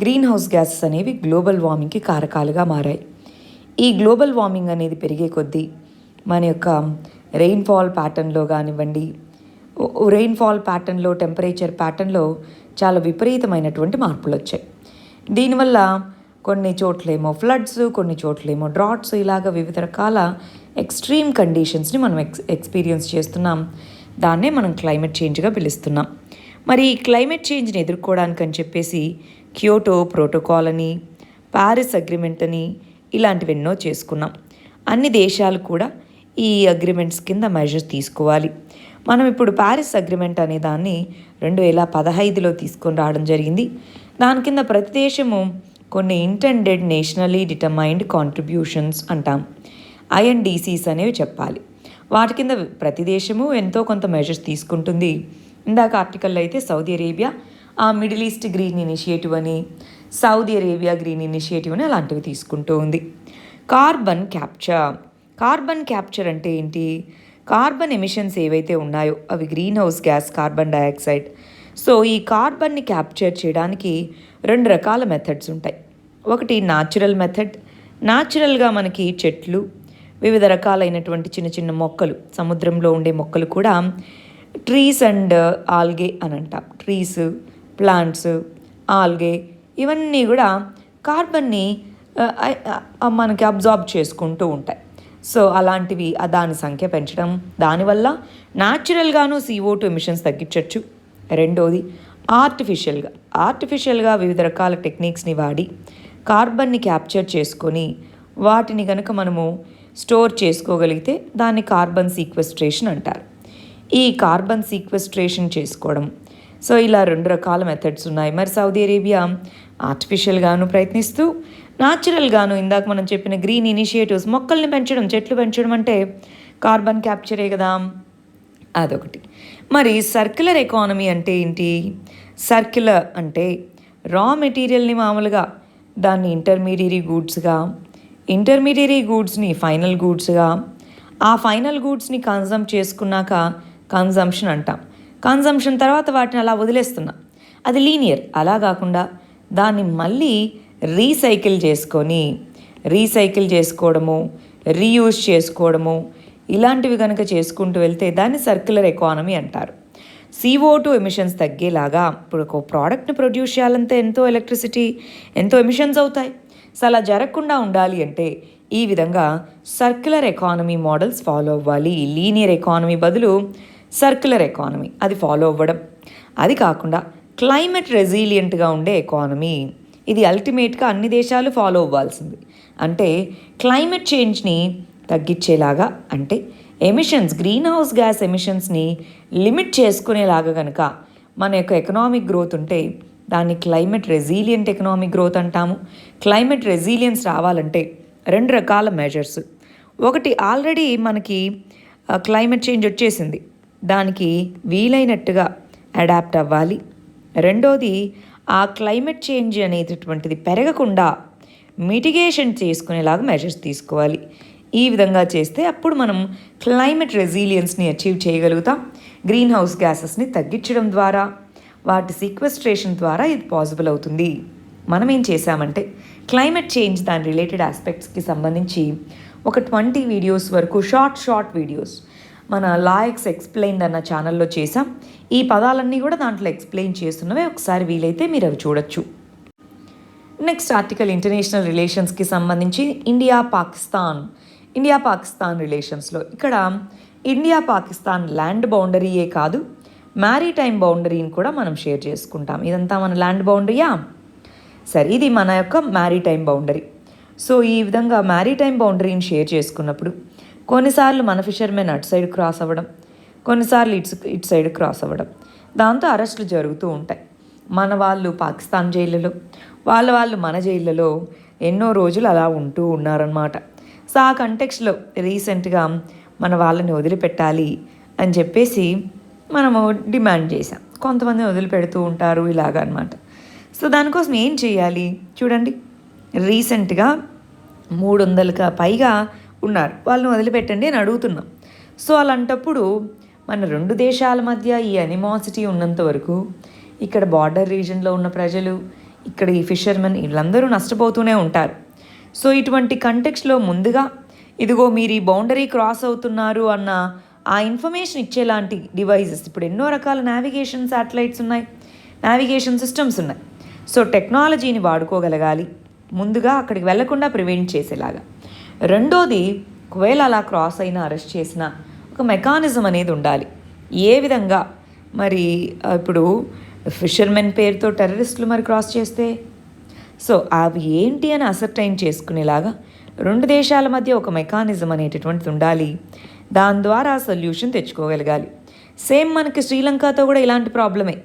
గ్రీన్ హౌస్ గ్యాసెస్ అనేవి గ్లోబల్ వార్మింగ్కి కారకాలుగా మారాయి. ఈ గ్లోబల్ వార్మింగ్ అనేది పెరిగే కొద్దీ మన యొక్క రెయిన్ఫాల్ ప్యాటర్న్లో కానివ్వండి, రెయిన్ఫాల్ ప్యాటర్న్లో, టెంపరేచర్ ప్యాటర్న్లో చాలా విపరీతమైనటువంటి మార్పులు వచ్చాయి. దీనివల్ల కొన్ని చోట్లేమో ఫ్లడ్స్, కొన్ని చోట్లేమో డ్రాట్స్, ఇలాగ వివిధ రకాల ఎక్స్ట్రీమ్ కండిషన్స్ని మనం ఎక్స్పీరియన్స్ చేస్తున్నాం. దాన్నే మనం క్లైమేట్ చేంజ్గా పిలుస్తున్నాం. మరి ఈ క్లైమేట్ చేంజ్ని ఎదుర్కోవడానికి అని చెప్పేసి క్యోటో ప్రోటోకాల్ అని, ప్యారిస్ అగ్రిమెంట్ అని ఇలాంటివి ఎన్నో చేసుకున్నాం. అన్ని దేశాలు కూడా ఈ అగ్రిమెంట్స్ కింద మెజర్స్ తీసుకోవాలి. మనం ఇప్పుడు ప్యారిస్ అగ్రిమెంట్ అనే దాన్ని 2015లో తీసుకొని రావడం జరిగింది. దాని కింద ప్రతి దేశము కొన్ని ఇంటెండెడ్ నేషనలీ డిటర్మైన్డ్ కాంట్రిబ్యూషన్స్ అంటాం, INDCs అనేవి చెప్పాలి. వాటి కింద ప్రతి దేశము ఎంతో కొంత మెజర్స్ తీసుకుంటుంది. ఇందాక ఆర్టికల్లో అయితే సౌదీ అరేబియా ఆ మిడిల్ ఈస్ట్ గ్రీన్ ఇనిషియేటివ్ అని, సౌదీ అరేబియా గ్రీన్ ఇనిషియేటివ్ అని అలాంటివి తీసుకుంటూ ఉంది. కార్బన్ క్యాప్చర్ అంటే ఏంటి? కార్బన్ ఎమిషన్స్ ఏవైతే ఉన్నాయో అవి green house gas, carbon dioxide. So ఈ కార్బన్ని క్యాప్చర్ చేయడానికి 2 రకాల మెథడ్స్ ఉంటాయి. ఒకటి న్యాచురల్ మెథడ్, న్యాచురల్గా మనకి చెట్లు, వివిధ రకాలైనటువంటి చిన్న చిన్న మొక్కలు, సముద్రంలో ఉండే మొక్కలు కూడా ట్రీస్ అండ్ ఆల్గే అని అంటాం. ట్రీస్, ప్లాంట్స్, ఆల్గే ఇవన్నీ కూడా కార్బన్ని మనకి అబ్జార్బ్ చేసుకుంటూ ఉంటాయి. సో అలాంటివి దాని సంఖ్య పెంచడం, దానివల్ల న్యాచురల్గాను CO2 ఎమిషన్స్ తగ్గించవచ్చు. రెండోది ఆర్టిఫిషియల్గా వివిధ రకాల టెక్నిక్స్ని వాడి కార్బన్ని క్యాప్చర్ చేసుకొని వాటిని కనుక మనము స్టోర్ చేసుకోగలిగితే దాన్ని కార్బన్ సీక్వెస్ట్రేషన్ అంటారు. ఈ కార్బన్ సీక్వెస్ట్రేషన్ చేసుకోవడం, సో ఇలా 2 రకాల మెథడ్స్ ఉన్నాయి. మరి సౌదీ అరేబియా ఆర్టిఫిషియల్గాను ప్రయత్నిస్తూ, న్యాచురల్గాను ఇందాక మనం చెప్పిన గ్రీన్ ఇనిషియేటివ్స్, మొక్కల్ని పెంచడం, చెట్లు పెంచడం అంటే కార్బన్ క్యాప్చరే కదా, అదొకటి. మరి సర్క్యులర్ ఎకానమీ అంటే ఏంటి? సర్క్యులర్ అంటే రా మెటీరియల్ని మామూలుగా దాన్ని ఇంటర్మీడియరీ గూడ్స్ని ఫైనల్ గూడ్స్గా, ఆ ఫైనల్ గూడ్స్ని కన్జమ్ చేసుకున్నాక కన్జంప్షన్ అంటాం. కన్జంప్షన్ తర్వాత వాటిని అలా వదిలేస్తున్నాం, అది లీనియర్. అలా కాకుండా దాన్ని మళ్ళీ రీసైకిల్ చేసుకోవడము, రీయూజ్ చేసుకోవడము, ఇలాంటివి కనుక చేసుకుంటూ వెళ్తే దాన్ని సర్క్యులర్ ఎకానమీ అంటారు. CO2 ఎమిషన్స్ తగ్గేలాగా, ఇప్పుడు ఒక ప్రోడక్ట్ని ప్రొడ్యూస్ చేయాలంటే ఎంతో ఎలక్ట్రిసిటీ, ఎంతో ఎమిషన్స్ అవుతాయి. సో అలా జరగకుండా ఉండాలి అంటే ఈ విధంగా సర్క్యులర్ ఎకానమీ మోడల్స్ ఫాలో అవ్వాలి. లీనియర్ ఎకానమీ బదులు సర్క్యులర్ ఎకానమీ అది ఫాలో అవ్వడం. అది కాకుండా క్లైమేట్ రెసిలియంట్గా ఉండే ఎకానమీ, ఇది అల్టిమేట్గా అన్ని దేశాలు ఫాలో అవ్వాల్సింది. అంటే క్లైమేట్ చేంజ్ని తగ్గించేలాగా, అంటే ఎమిషన్స్, గ్రీన్ హౌస్ గ్యాస్ ఎమిషన్స్ని లిమిట్ చేసుకునేలాగా కనుక మన యొక్క ఎకనామిక్ గ్రోత్ ఉంటే దాన్ని క్లైమేట్ రెసిలియంట్ ఎకనామిక్ గ్రోత్ అంటాము. క్లైమేట్ రెసిలియన్స్ రావాలంటే 2 రకాల మెజర్స్. ఒకటి, ఆల్రెడీ మనకి క్లైమేట్ చేంజ్ వచ్చేసింది, దానికి వీలైనట్టుగా అడాప్ట్ అవ్వాలి. రెండోది, ఆ క్లైమేట్ చేంజ్ అనేటటువంటిది పెరగకుండా మిటిగేషన్ చేసుకునేలాగా మెజర్స్ తీసుకోవాలి. ఈ విధంగా చేస్తే అప్పుడు మనం క్లైమేట్ రెసిలియన్స్ని అచీవ్ చేయగలుగుతాం. గ్రీన్ హౌస్ గ్యాసెస్ని తగ్గించడం ద్వారా, వాటి సీక్వెస్ట్రేషన్ ద్వారా ఇది పాసిబుల్ అవుతుంది. మనం ఏం చేశామంటే క్లైమేట్ చేంజ్ దాని రిలేటెడ్ ఆస్పెక్ట్స్కి సంబంధించి ఒక 20 వీడియోస్ వరకు షార్ట్ వీడియోస్ మన లాయక్స్ ఎక్స్ప్లెయిన్డ్ అన్న ఛానల్లో చేసాం. ఈ పదాలన్నీ కూడా దాంట్లో ఎక్స్ప్లెయిన్ చేస్తున్నవే, ఒకసారి వీలైతే మీరు అవి చూడొచ్చు. నెక్స్ట్ ఆర్టికల్ ఇంటర్నేషనల్ రిలేషన్స్కి సంబంధించి ఇండియా పాకిస్తాన్ రిలేషన్స్లో ఇక్కడ ఇండియా పాకిస్తాన్ ల్యాండ్ బౌండరీయే కాదు, మ్యారీటైమ్ బౌండరీని కూడా మనం షేర్ చేసుకుంటాం. ఇదంతా మన ల్యాండ్ బౌండరీయా? సరే, ఇది మన యొక్క మ్యారీటైమ్ బౌండరీ. సో ఈ విధంగా మ్యారీటైమ్ బౌండరీని షేర్ చేసుకున్నప్పుడు కొన్నిసార్లు మన ఫిషర్మెన్ అటు సైడ్ క్రాస్ అవ్వడం, కొన్నిసార్లు ఇటు సైడ్ క్రాస్ అవ్వడం, దాంతో అరెస్టులు జరుగుతూ ఉంటాయి. మన వాళ్ళు పాకిస్తాన్ జైళ్ళలో, వాళ్ళు మన జైళ్ళలో ఎన్నో రోజులు అలా ఉంటూ ఉన్నారన్నమాట. సో ఆ కంటెక్స్లో రీసెంట్గా మన వాళ్ళని వదిలిపెట్టాలి అని చెప్పేసి మనము డిమాండ్ చేసాం. కొంతమంది వదిలిపెడుతూ ఉంటారు ఇలాగనమాట. సో దానికోసం ఏం చేయాలి చూడండి, రీసెంట్గా 300కి పైగా ఉన్నారు, వాళ్ళని వదిలిపెట్టండి అని అడుగుతున్నాం. సో అలాంటప్పుడు మన 2 దేశాల మధ్య ఈ అనిమాసిటీ ఉన్నంత వరకు ఇక్కడ బార్డర్ రీజన్లో ఉన్న ప్రజలు, ఇక్కడ ఈ ఫిషర్మెన్ వీళ్ళందరూ నష్టపోతూనే ఉంటారు. సో ఇటువంటి కంటెక్స్లో ముందుగా ఇదిగో మీరు ఈ బౌండరీ క్రాస్ అవుతున్నారు అన్న ఆ ఇన్ఫర్మేషన్ ఇచ్చేలాంటి డివైజెస్, ఇప్పుడు ఎన్నో రకాల నావిగేషన్ శాటిలైట్స్ ఉన్నాయి, నావిగేషన్ సిస్టమ్స్ ఉన్నాయి. సో టెక్నాలజీని వాడుకోగలగాలి ముందుగా, అక్కడికి వెళ్లకుండా ప్రివెంట్ చేసేలాగా. రెండోది, ఒకవేళ అలా క్రాస్ అయినా అరెస్ట్ చేసిన ఒక మెకానిజం అనేది ఉండాలి. ఏ విధంగా మరి ఇప్పుడు ఫిషర్మెన్ పేరుతో టెర్రరిస్టులు మరి క్రాస్ చేస్తే, సో అవి ఏంటి అని అసర్టైన్ చేసుకునేలాగా 2 దేశాల మధ్య ఒక మెకానిజం అనేటటువంటిది ఉండాలి. దాని ద్వారా సొల్యూషన్ తెచ్చుకోగలగాలి. సేమ్ మనకి శ్రీలంకతో కూడా ఇలాంటి ప్రాబ్లమే.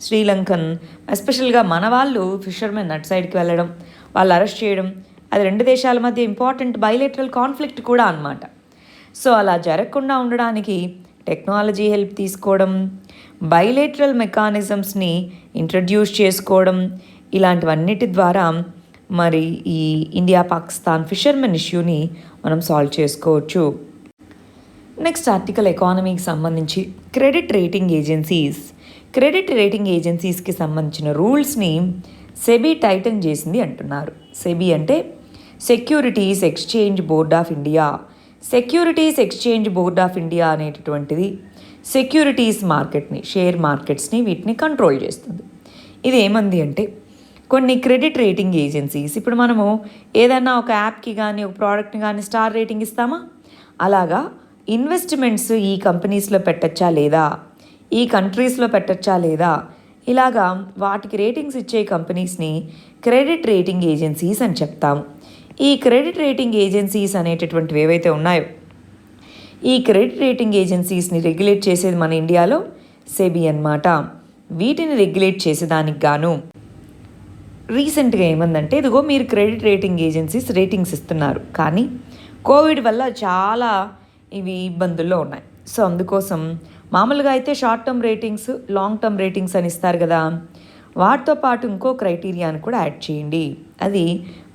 శ్రీలంకన్ ఎస్పెషల్గా మన వాళ్ళు ఫిషర్మెన్ అటు సైడ్కి వెళ్ళడం, వాళ్ళు అరెస్ట్ చేయడం, అది 2 దేశాల మధ్య ఇంపార్టెంట్ బైలేటరల్ కాన్ఫ్లిక్ట్ కూడా అన్నమాట. సో అలా జరగకుండా ఉండడానికి టెక్నాలజీ హెల్ప్ తీసుకోవడం, బైలేటరల్ మెకానిజమ్స్ని ఇంట్రడ్యూస్ చేసుకోవడం, ఇలాంటివన్నిటి ద్వారా మరి ఈ ఇండియా పాకిస్తాన్ ఫిషర్మెన్ ఇష్యూని మనం సాల్వ్ చేసుకోవచ్చు. నెక్స్ట్ ఆర్టికల్ ఎకానమీకి సంబంధించి క్రెడిట్ రేటింగ్ ఏజెన్సీస్కి సంబంధించిన రూల్స్ని సెబీ టైటన్ చేసింది అంటున్నారు. సెబీ అంటే securities exchange board of India అనేటటువంటిది సెక్యూరిటీస్ మార్కెట్ని, షేర్ మార్కెట్స్ని, వీటిని కంట్రోల్ చేస్తుంది. ఇది ఏమంది అంటే కొన్ని క్రెడిట్ రేటింగ్ ఏజెన్సీస్, ఇప్పుడు మనము ఏదైనా ఒక యాప్కి కానీ ఒక ప్రోడక్ట్ని కానీ స్టార్ రేటింగ్ ఇస్తామా, అలాగా ఇన్వెస్ట్మెంట్స్ ఈ కంపెనీస్లో పెట్టచ్చా లేదా, ఈ కంట్రీస్లో పెట్టచ్చా లేదా, ఇలాగా వాటికి రేటింగ్స్ ఇచ్చే కంపెనీస్ని క్రెడిట్ రేటింగ్ ఏజెన్సీస్ అని చెప్తాము. ఈ క్రెడిట్ రేటింగ్ ఏజెన్సీస్ అనేటటువంటివి ఏవైతే ఉన్నాయో, ఈ క్రెడిట్ రేటింగ్ ఏజెన్సీస్ని రెగ్యులేట్ చేసేది మన ఇండియాలో సెబీ అన్నమాట. వీటిని రెగ్యులేట్ చేసేదానికి గాను రీసెంట్గా ఏమందంటే, ఇదిగో మీరు క్రెడిట్ రేటింగ్ ఏజెన్సీస్ రేటింగ్స్ ఇస్తున్నారు, కానీ కోవిడ్ వల్ల చాలా ఇవి ఇబ్బందుల్లో ఉన్నాయి. సో అందుకోసం మామూలుగా అయితే short term ratings, long term ratings అని ఇస్తారు కదా, వాటితో పాటు ఇంకో క్రైటీరియాని కూడా యాడ్ చేయండి. అది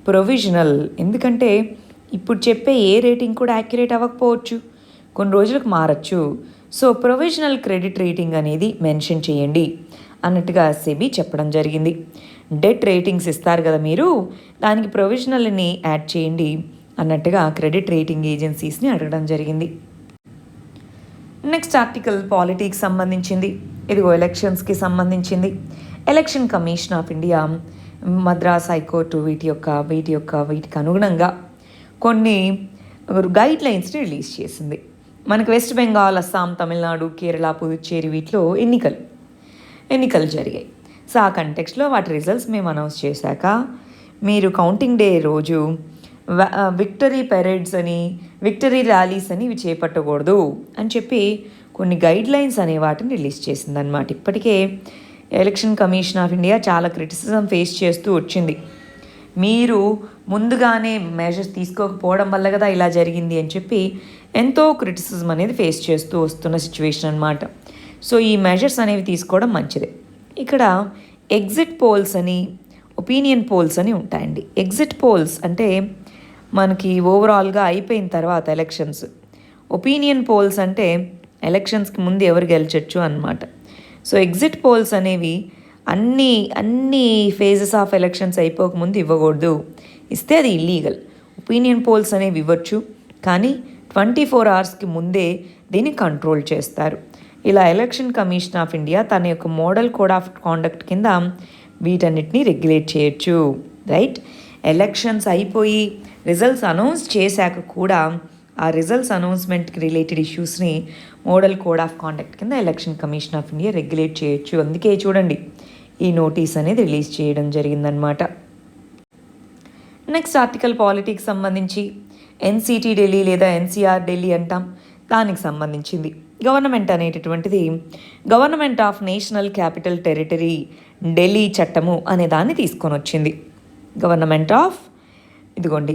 ప్రొవిజనల్. ఎందుకంటే ఇప్పుడు చెప్పే ఏ రేటింగ్ కూడా యాక్యురేట్ అవ్వకపోవచ్చు, కొన్ని రోజులకు మారచ్చు. సో ప్రొవిజనల్ క్రెడిట్ రేటింగ్ అనేది మెన్షన్ చేయండి అన్నట్టుగా సెబీ చెప్పడం జరిగింది. డెట్ రేటింగ్స్ ఇస్తారు కదా మీరు, దానికి ప్రొవిజనల్ని యాడ్ చేయండి అన్నట్టుగా క్రెడిట్ రేటింగ్ ఏజెన్సీస్ని అడగడం జరిగింది. నెక్స్ట్ ఆర్టికల్ పాలిటిక్స్ సంబంధించింది. ఇదిగో ఎలక్షన్స్కి సంబంధించింది. Election commission of India, Madras high court వీటికి అనుగుణంగా కొన్ని గైడ్ లైన్స్ని రిలీజ్ చేసింది. మనకు వెస్ట్ బెంగాల్, అస్సాం, తమిళనాడు, కేరళ, పుదుచ్చేరి వీటిలో ఎన్నికలు జరిగాయి. సో ఆ కంటెక్స్లో వాటి రిజల్ట్స్ మేము అనౌన్స్ చేశాక మీరు కౌంటింగ్ డే రోజు విక్టరీ పెరేడ్స్ అని, విక్టరీ ర్యాలీస్ అని ఇవి చేపట్టకూడదు అని చెప్పి కొన్ని గైడ్ లైన్స్ అనే వాటిని రిలీజ్ చేసిందనమాట. ఇప్పటికే ఎలక్షన్ కమిషన్ ఆఫ్ ఇండియా చాలా క్రిటిసిజం ఫేస్ చేస్తూ వచ్చింది. మీరు ముందుగానే మెజర్స్ తీసుకోకపోవడం వల్ల కదా ఇలా జరిగింది అని చెప్పి ఎంతో క్రిటిసిజం అనేది ఫేస్ చేస్తూ వస్తున్న సిచ్యువేషన్ అనమాట. సో ఈ మెజర్స్ అనేవి తీసుకోవడం మంచిదే. ఇక్కడ ఎగ్జిట్ పోల్స్ అని, ఒపీనియన్ పోల్స్ అని ఉంటాయండి. ఎగ్జిట్ పోల్స్ అంటే మనకి ఓవరాల్గా అయిపోయిన తర్వాత ఎలక్షన్స్, ఒపీనియన్ పోల్స్ అంటే ఎలక్షన్స్కి ముందు ఎవరు గెలిచొచ్చు అన్నమాట. సో ఎగ్జిట్ పోల్స్ అనేవి అన్ని ఫేజెస్ ఆఫ్ ఎలక్షన్స్ అయిపోకముందు ఇవ్వకూడదు, ఇస్తే అది ఇల్లీగల్. ఒపీనియన్ పోల్స్ అనేవి ఇవ్వచ్చు, కానీ 24 అవర్స్కి ముందే దీన్ని కంట్రోల్ చేస్తారు. ఇలా ఎలక్షన్ కమిషన్ ఆఫ్ ఇండియా తన యొక్క మోడల్ కోడ్ ఆఫ్ కాండక్ట్ కింద వీటన్నిటిని రెగ్యులేట్ చేయొచ్చు. రైట్, ఎలక్షన్స్ అయిపోయి రిజల్ట్స్ అనౌన్స్ చేశాక కూడా ఆ రిజల్ట్స్ అనౌన్స్మెంట్కి రిలేటెడ్ ఇష్యూస్ని మోడల్ కోడ్ ఆఫ్ కాండక్ట్ కింద election commission of India regulate చేయొచ్చు. అందుకే చూడండి ఈ నోటీస్ అనేది రిలీజ్ చేయడం జరిగిందనమాట. నెక్స్ట్ ఆర్టికల్ పాలిటిక్స్ సంబంధించి ఎన్సిటీ ఢిల్లీ లేదా ఎన్సిఆర్ ఢిల్లీ అంటాం, దానికి సంబంధించింది. గవర్నమెంట్ అనేటటువంటిది government of national capital territory Delhi చట్టము అనే దాన్ని తీసుకొని వచ్చింది. గవర్నమెంట్ ఆఫ్ ఇదిగోండి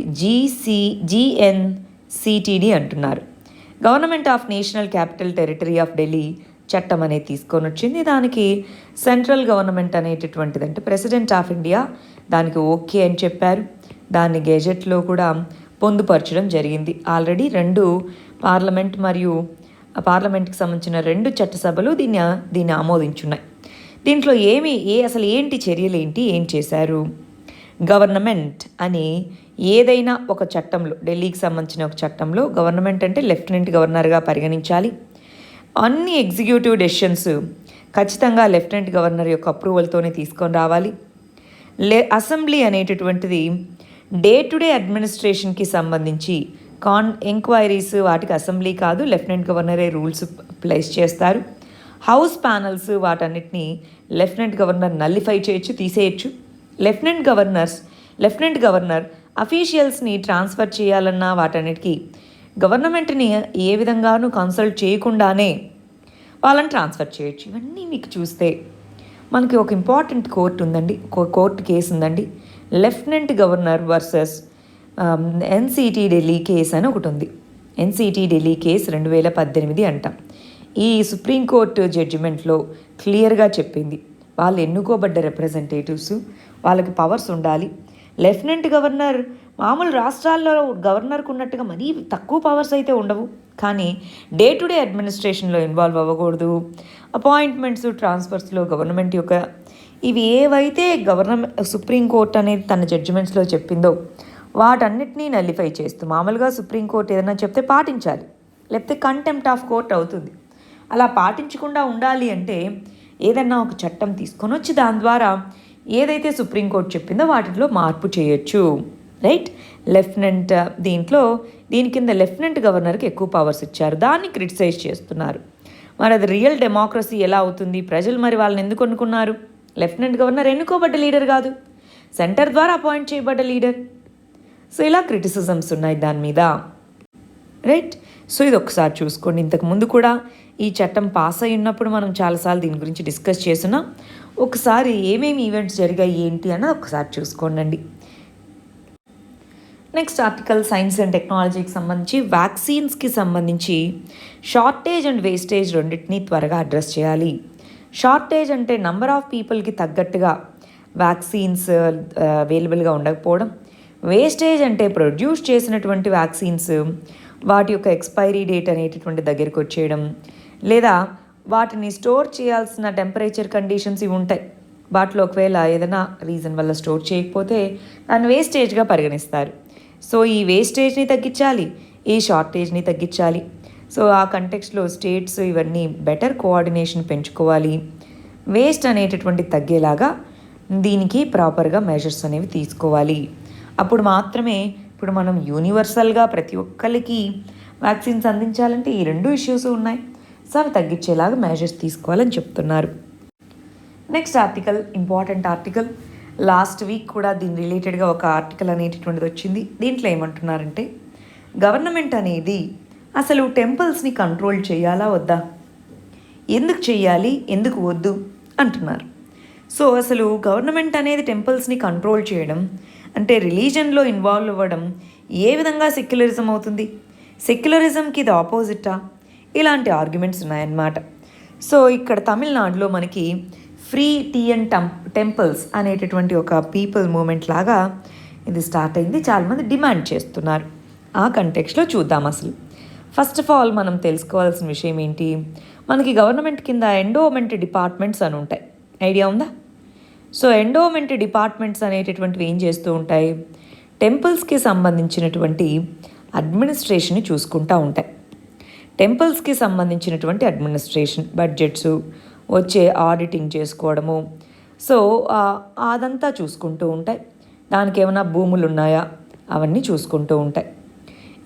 జిఎన్సిటిడి అంటున్నారు. Government of national capital territory of Delhi చట్టం అనేది తీసుకొని వచ్చింది. దానికి సెంట్రల్ గవర్నమెంట్ అనేటటువంటిది అంటే ప్రెసిడెంట్ ఆఫ్ ఇండియా దానికి ఓకే అని చెప్పారు. దాన్ని గెజెట్లో కూడా పొందుపరచడం జరిగింది. ఆల్రెడీ 2 పార్లమెంట్ మరియు పార్లమెంట్కి సంబంధించిన 2 చట్టసభలు దీన్ని ఆమోదించున్నాయి. దీంట్లో అసలు ఏంటి చర్యలు ఏం చేశారు? గవర్నమెంట్ అని ఏదైనా ఒక చట్టంలో, ఢిల్లీకి సంబంధించిన ఒక చట్టంలో గవర్నమెంట్ అంటే లెఫ్టినెంట్ గవర్నర్గా పరిగణించాలి. అన్ని ఎగ్జిక్యూటివ్ డెసిషన్స్ ఖచ్చితంగా లెఫ్టినెంట్ గవర్నర్ యొక్క అప్రూవల్తోనే తీసుకొని రావాలి. అసెంబ్లీ అనేటటువంటిది డే టు డే అడ్మినిస్ట్రేషన్కి సంబంధించి ఎంక్వైరీస్ వాటికి అసెంబ్లీ కాదు, లెఫ్టినెంట్ గవర్నరే రూల్స్ ప్లేస్ చేస్తారు. హౌస్ ప్యానల్స్ వాటన్నిటిని లెఫ్టినెంట్ గవర్నర్ నల్లిఫై చేయొచ్చు, తీసేయచ్చు. లెఫ్టినెంట్ గవర్నర్ అఫీషియల్స్ని ట్రాన్స్ఫర్ చేయాలన్నా వాటన్నిటికీ గవర్నమెంట్ని ఏ విధంగానూ కన్సల్ట్ చేయకుండానే వాళ్ళని ట్రాన్స్ఫర్ చేయొచ్చు. ఇవన్నీ మీకు చూస్తే మనకి ఒక ఇంపార్టెంట్ కోర్టు కేసు ఉందండి, lieutenant governor versus NCT Delhi case అని ఒకటి ఉంది. ఎన్సిటీ ఢిల్లీ కేసు 2018 అంటాం. ఈ సుప్రీంకోర్టు జడ్జిమెంట్లో క్లియర్గా చెప్పింది, వాళ్ళు ఎన్నుకోబడ్డ రిప్రజెంటేటివ్స్, వాళ్ళకి పవర్స్ ఉండాలి. లెఫ్టినెంట్ గవర్నర్ మామూలు రాష్ట్రాల్లో గవర్నర్కు ఉన్నట్టుగా మరీ తక్కువ పవర్స్ అయితే ఉండవు, కానీ డే టు డే అడ్మినిస్ట్రేషన్లో ఇన్వాల్వ్ అవ్వకూడదు. అపాయింట్మెంట్స్, ట్రాన్స్ఫర్స్లో గవర్నమెంట్ యొక్క ఇవి ఏవైతే సుప్రీంకోర్టు అనేది తన జడ్జిమెంట్స్లో చెప్పిందో వాటన్నిటినీ నల్లిఫై చేస్తూ, మామూలుగా సుప్రీంకోర్టు ఏదైనా చెప్తే పాటించాలి, లేకపోతే కంటెంప్ట్ ఆఫ్ కోర్ట్ అవుతుంది. అలా పాటించకుండా ఉండాలి అంటే ఏదన్నా ఒక చట్టం తీసుకొని వచ్చి దాని ద్వారా ఏదైతే సుప్రీంకోర్టు చెప్పిందో వాటిలో మార్పు చేయొచ్చు. రైట్, దీని కింద లెఫ్టినెంట్ గవర్నర్కి ఎక్కువ పవర్స్ ఇచ్చారు, దాన్ని క్రిటిసైజ్ చేస్తున్నారు. మరి అది రియల్ డెమోక్రసీ ఎలా అవుతుంది? ప్రజలు మరి వాళ్ళని ఎందుకు అనుకున్నారు? లెఫ్టినెంట్ గవర్నర్ ఎన్నుకోబడ్డ లీడర్ కాదు, సెంటర్ ద్వారా అపాయింట్ చేయబడ్డ లీడర్. సో ఇలా క్రిటిసిజమ్స్ ఉన్నాయి దాని మీద. రైట్, సో ఇది ఒకసారి చూసుకోండి. ఇంతకుముందు కూడా ఈ చట్టం పాస్ అయి ఉన్నప్పుడు మనం చాలాసార్లు దీని గురించి డిస్కస్ చేస్తున్నాం. ఒకసారి ఏమేమి ఈవెంట్స్ జరిగాయి ఏంటి అన్నది ఒకసారి చూసుకోండి. నెక్స్ట్ ఆర్టికల్ సైన్స్ అండ్ టెక్నాలజీకి సంబంధించి వ్యాక్సిన్స్కి సంబంధించి షార్టేజ్ అండ్ వేస్టేజ్ రెండింటినీ త్వరగా అడ్రస్ చేయాలి. షార్టేజ్ అంటే నంబర్ ఆఫ్ పీపుల్కి తగ్గట్టుగా వ్యాక్సిన్స్ అవైలబుల్గా ఉండకపోవడం. వేస్టేజ్ అంటే ప్రొడ్యూస్ చేసినటువంటి వ్యాక్సిన్స్ వాటి యొక్క ఎక్స్పైరీ డేట్ అనేటటువంటి దగ్గరికి వచ్చేయడం, లేదా వాటిని స్టోర్ చేయాల్సిన టెంపరేచర్ కండిషన్స్ ఇవి ఉంటాయి, వాటిలో ఒకవేళ ఏదైనా రీజన్ వల్ల స్టోర్ చేయకపోతే దాన్ని వేస్టేజ్గా పరిగణిస్తారు. సో ఈ వేస్టేజ్ని తగ్గించాలి, ఈ షార్టేజ్ని తగ్గించాలి. సో ఆ కంటెక్స్ట్లో స్టేట్స్ ఇవన్నీ బెటర్ కోఆర్డినేషన్ పెంచుకోవాలి, వేస్ట్ అనేటటువంటి తగ్గేలాగా దీనికి ప్రాపర్గా మెజర్స్ అనేవి తీసుకోవాలి. అప్పుడు మాత్రమే ఇప్పుడు మనం యూనివర్సల్గా ప్రతి ఒక్కరికి వ్యాక్సిన్స్ అందించాలంటే ఈ 2 ఇష్యూస్ ఉన్నాయి. సో అవి తగ్గించేలాగా మెజర్స్ తీసుకోవాలని చెప్తున్నారు. Next article important article, last week కూడా దీని రిలేటెడ్గా ఒక ఆర్టికల్ అనేటటువంటిది వచ్చింది. దీంట్లో ఏమంటున్నారంటే గవర్నమెంట్ అనేది అసలు టెంపుల్స్ని కంట్రోల్ చేయాలా వద్దా, ఎందుకు చేయాలి ఎందుకు వద్దు అంటున్నారు. సో అసలు గవర్నమెంట్ అనేది టెంపుల్స్ని కంట్రోల్ చేయడం అంటే రిలీజన్లో ఇన్వాల్వ్ అవ్వడం ఏ విధంగా సెక్యులరిజం అవుతుంది? సెక్యులరిజంకి ఇది ఆపోజిటా? ఇలాంటి ఆర్గ్యుమెంట్స్ ఉన్నాయన్నమాట. సో ఇక్కడ తమిళనాడులో మనకి ఫ్రీ టీఎన్ టెంపుల్స్ అనేటటువంటి ఒక పీపుల్ మూమెంట్ లాగా ఇది స్టార్ట్ అయింది, చాలామంది డిమాండ్ చేస్తున్నారు. ఆ కంటెక్స్లో చూద్దాం. అసలు ఫస్ట్ ఆఫ్ ఆల్ మనం తెలుసుకోవాల్సిన విషయం ఏంటి, మనకి గవర్నమెంట్ కింద ఎండోమెంట్ డిపార్ట్మెంట్స్ అని ఉంటాయి. ఐడియా ఉందా? సో ఎండోమెంట్ డిపార్ట్మెంట్స్ అనేటటువంటివి ఏం చేస్తూ ఉంటాయి, టెంపుల్స్కి సంబంధించినటువంటి అడ్మినిస్ట్రేషన్ని చూసుకుంటూ ఉంటాయి. టెంపుల్స్కి సంబంధించినటువంటి అడ్మినిస్ట్రేషన్, బడ్జెట్స్, వచ్చే ఆడిటింగ్ చేసుకోవడము, సో అదంతా చూసుకుంటూ ఉంటాయి. దానికి ఏమైనా భూములు ఉన్నాయా అవన్నీ చూసుకుంటూ ఉంటాయి.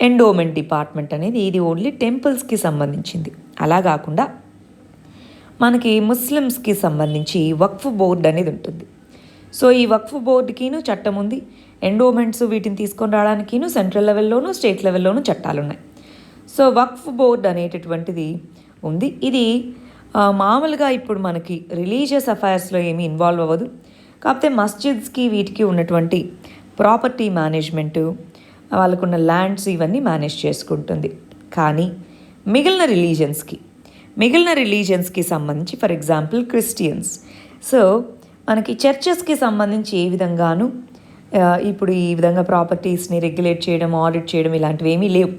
ఎండోమెంట్ డిపార్ట్మెంట్ అనేది ఇది ఓన్లీ టెంపుల్స్కి సంబంధించింది. అలా కాకుండా మనకి ముస్లిమ్స్కి సంబంధించి వక్ఫ్ బోర్డ్ అనేది ఉంటుంది. సో ఈ వక్ఫ్ బోర్డుకిను చట్టం ఉంది. ఎండోమెంట్స్ వీటిని తీసుకొని రావడానికిను సెంట్రల్ లెవెల్లోనూ స్టేట్ లెవెల్లోనూ చట్టాలు ఉన్నాయి. సో వక్ఫ్ బోర్డ్ అనేటటువంటిది ఉంది. ఇది మామూలుగా ఇప్పుడు మనకి రిలీజియస్ అఫైర్స్లో ఏమీ ఇన్వాల్వ్ అవ్వదు. కాకపోతే మస్జిద్స్కి వీటికి ఉన్నటువంటి ప్రాపర్టీ మేనేజ్మెంటు, వాళ్ళకున్న ల్యాండ్స్ ఇవన్నీ మేనేజ్ చేసుకుంటుంది. కానీ మిగిలిన రిలీజియన్స్కి సంబంధించి, ఫర్ ఎగ్జాంపుల్ క్రిస్టియన్స్, సో మనకి చర్చెస్కి సంబంధించి ఏ విధంగానూ ఇప్పుడు ఈ విధంగా ప్రాపర్టీస్ని రెగ్యులేట్ చేయడం, ఆడిట్ చేయడం ఇలాంటివి ఏమీ లేవు.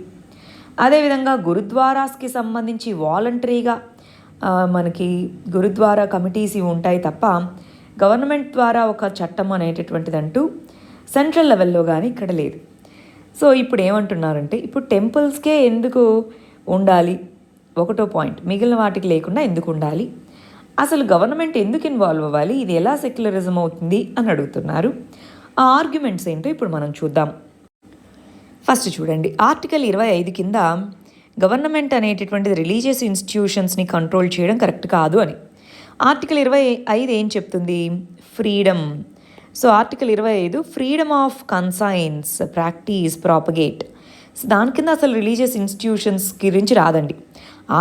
అదేవిధంగా గురుద్వారాస్కి సంబంధించి వాలంటరీగా మనకి గురుద్వారా కమిటీస్ ఇవి ఉంటాయి తప్ప గవర్నమెంట్ ద్వారా ఒక చట్టం అనేటటువంటిదంటూ సెంట్రల్ లెవెల్లో కానీ ఇక్కడ లేదు. సో ఇప్పుడు ఏమంటున్నారంటే, ఇప్పుడు టెంపుల్స్కే ఎందుకు ఉండాలి, ఒకటో పాయింట్, మిగిలిన వాటికి లేకుండా ఎందుకు ఉండాలి, అసలు గవర్నమెంట్ ఎందుకు ఇన్వాల్వ్ అవ్వాలి, ఇది ఎలా సెక్యులరిజం అవుతుంది అని అడుగుతున్నారు. ఆ ఆర్గ్యుమెంట్స్ ఏంటో ఇప్పుడు మనం చూద్దాం. ఫస్ట్ చూడండి, ఆర్టికల్ 25 కింద గవర్నమెంట్ అనేటటువంటిది రిలీజియస్ ఇన్స్టిట్యూషన్స్ని కంట్రోల్ చేయడం కరెక్ట్ కాదు అని. ఆర్టికల్ 25 ఏం చెప్తుంది, freedom. So article 25 freedom of conscience, practice, propagate. So దాని కింద అసలు రిలీజియస్ ఇన్స్టిట్యూషన్స్ గురించి రాదండి.